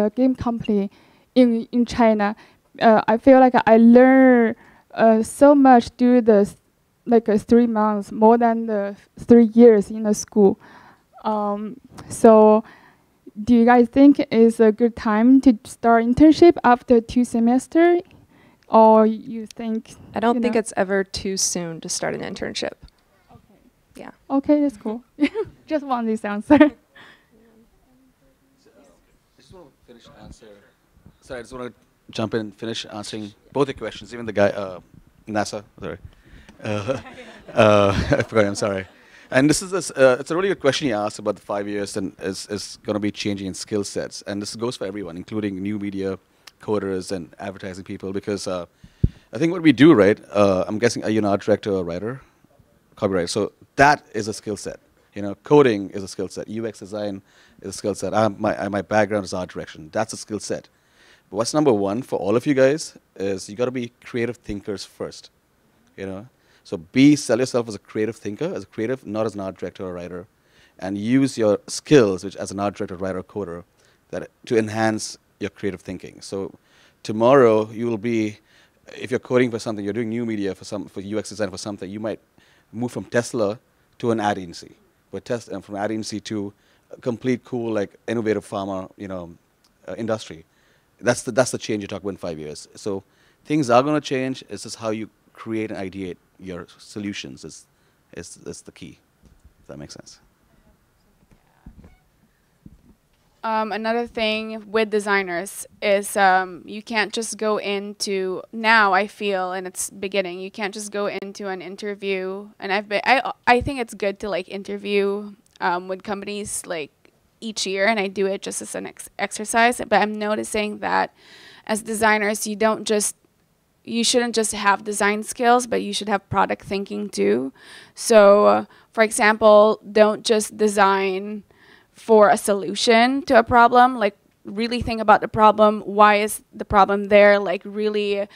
game company in China. I feel like I learned so much through the 3 months, more than the 3 years in the school. So do you guys think it's a good time to start internship after 2 semesters? Or you think? I don't think it's ever too soon to start an internship. Okay. Yeah. Okay, that's cool. Just want this answer. I just want to finish answer. Sorry, I just want to jump in and finish answering both the questions. Even the guy, NASA. Sorry, I forgot. I'm sorry. And this is it's a really good question you asked about the 5 years and is going to be changing in skill sets. And this goes for everyone, including new media coders and advertising people, because I think what we do, right, I'm guessing, are you an art director or writer? Copywriter. So that is a skill set. Coding is a skill set. UX design is a skill set. My background is art direction. That's a skill set. But what's number one for all of you guys is you got to be creative thinkers first. So sell yourself as a creative thinker, as a creative, not as an art director or writer, and use your skills, which as an art director, writer, coder, to enhance your creative thinking. So tomorrow you will be, if you're coding for something, you're doing new media for UX design for something, you might move from Tesla to an ad agency, from ad agency to a complete cool, like innovative pharma, industry. That's the change you talk about in 5 years. So things are going to change. It's just how you create and ideate your solutions is the key. If that makes sense. Another thing with designers is you can't just go into, now I feel, and it's beginning, you can't just go into an interview, and I think it's good to interview with companies each year, and I do it just as an exercise, but I'm noticing that as designers you shouldn't just have design skills, but you should have product thinking too. So for example, don't just design for a solution to a problem, really think about the problem. Why is the problem there? Really,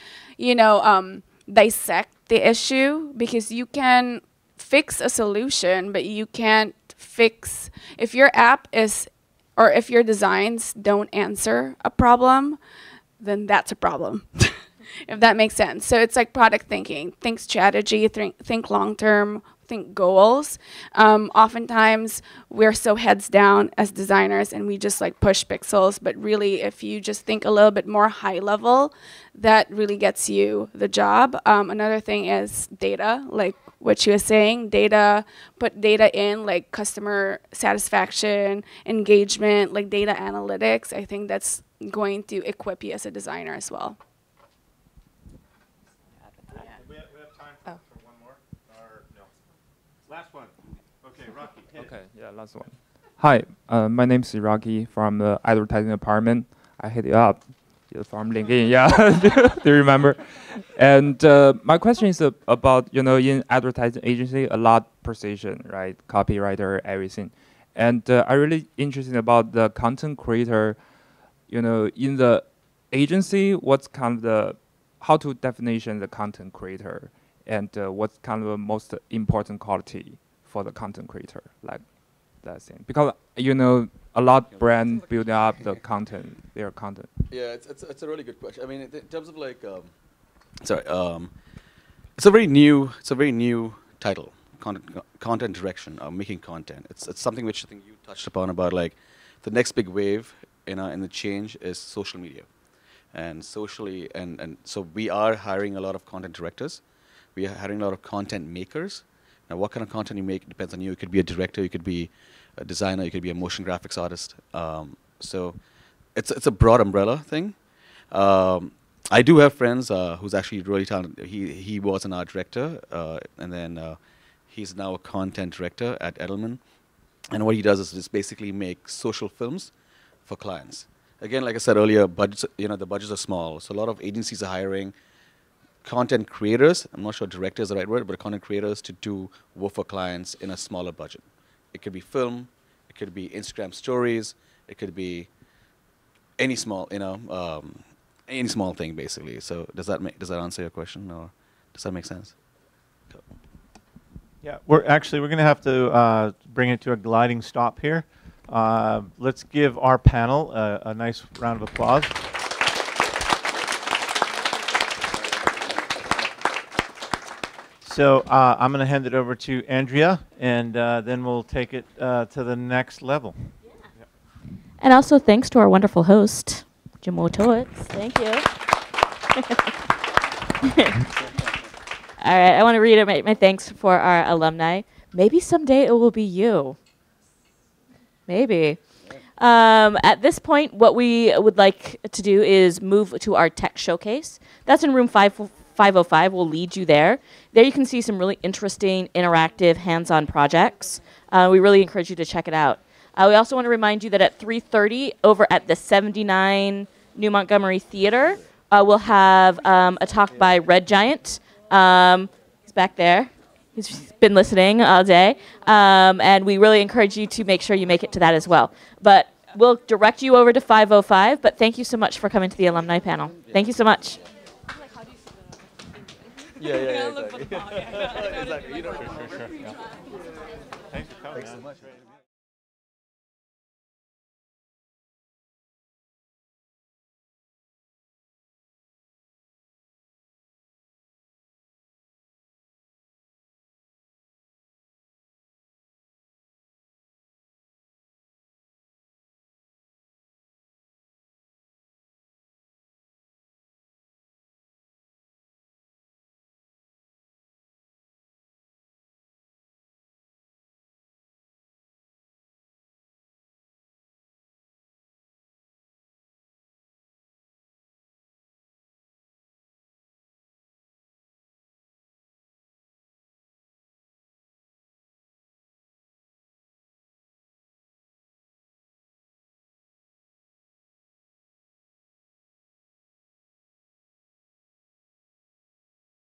dissect the issue, because you can fix a solution, but you can't fix, if your app or if your designs don't answer a problem, then that's a problem. If that makes sense. So it's like product thinking. Think strategy, think long-term, think goals. Oftentimes we're so heads down as designers and we just push pixels, but really if you just think a little bit more high level, that really gets you the job. Another thing is data, like what she was saying, put data in, customer satisfaction, engagement, data analytics. I think that's going to equip you as a designer as well. We have time for one more? Or no? Last one. Okay, yeah, last one. Hi, my name is Iraqi from the advertising department. I hit you up. You're from LinkedIn, yeah. Do you remember? And my question is about, in advertising agency, a lot precision, right? Copywriter, everything. And I'm really interested about the content creator, in the agency, what's kind of how to definition the content creator, and what's kind of the most important quality for the content creator, like that thing. Because, a lot brand build up the content, their content. Yeah, it's a really good question. I mean, in terms of like, it's a very new title, content direction, making content. It's something which I think you touched upon about like the next big wave in the change is social media, and socially and so we are hiring a lot of content directors, we are hiring a lot of content makers. Now, what kind of content you make depends on you. It could be a director, you could be a designer, you could be a motion graphics artist. So it's a broad umbrella thing. I do have friends who's actually really talented. He was an art director, and then he's now a content director at Alumni. And what he does is just basically make social films for clients. Again, like I said earlier, budgets, the budgets are small. So a lot of agencies are hiring content creators. I'm not sure director is the right word, but content creators to do work for clients in a smaller budget. It could be film, it could be Instagram stories, it could be any small, any small thing basically. So does that answer your question, or does that make sense? Cool. Yeah, we're going to have to bring it to a gliding stop here. Let's give our panel a nice round of applause. So I'm going to hand it over to Andrea, and then we'll take it to the next level. Yeah. And also thanks to our wonderful host, Jim Wojtowicz. Thank you. All right, I want to reiterate my thanks for our alumni. Maybe someday it will be you. Maybe. At this point, what we would like to do is move to our tech showcase. That's in room 505. We'll lead you there. There you can see some really interesting, interactive, hands-on projects. We really encourage you to check it out. We also want to remind you that at 3:30 over at the 79 New Montgomery Theater, we'll have a talk by Red Giant. He's back there. He's been listening all day. And we really encourage you to make sure you make it to that as well. But we'll direct you over to 505. But thank you so much for coming to the alumni panel. Thank you so much. Yeah, exactly. Exactly. Sure. Thanks for coming. Thanks so much.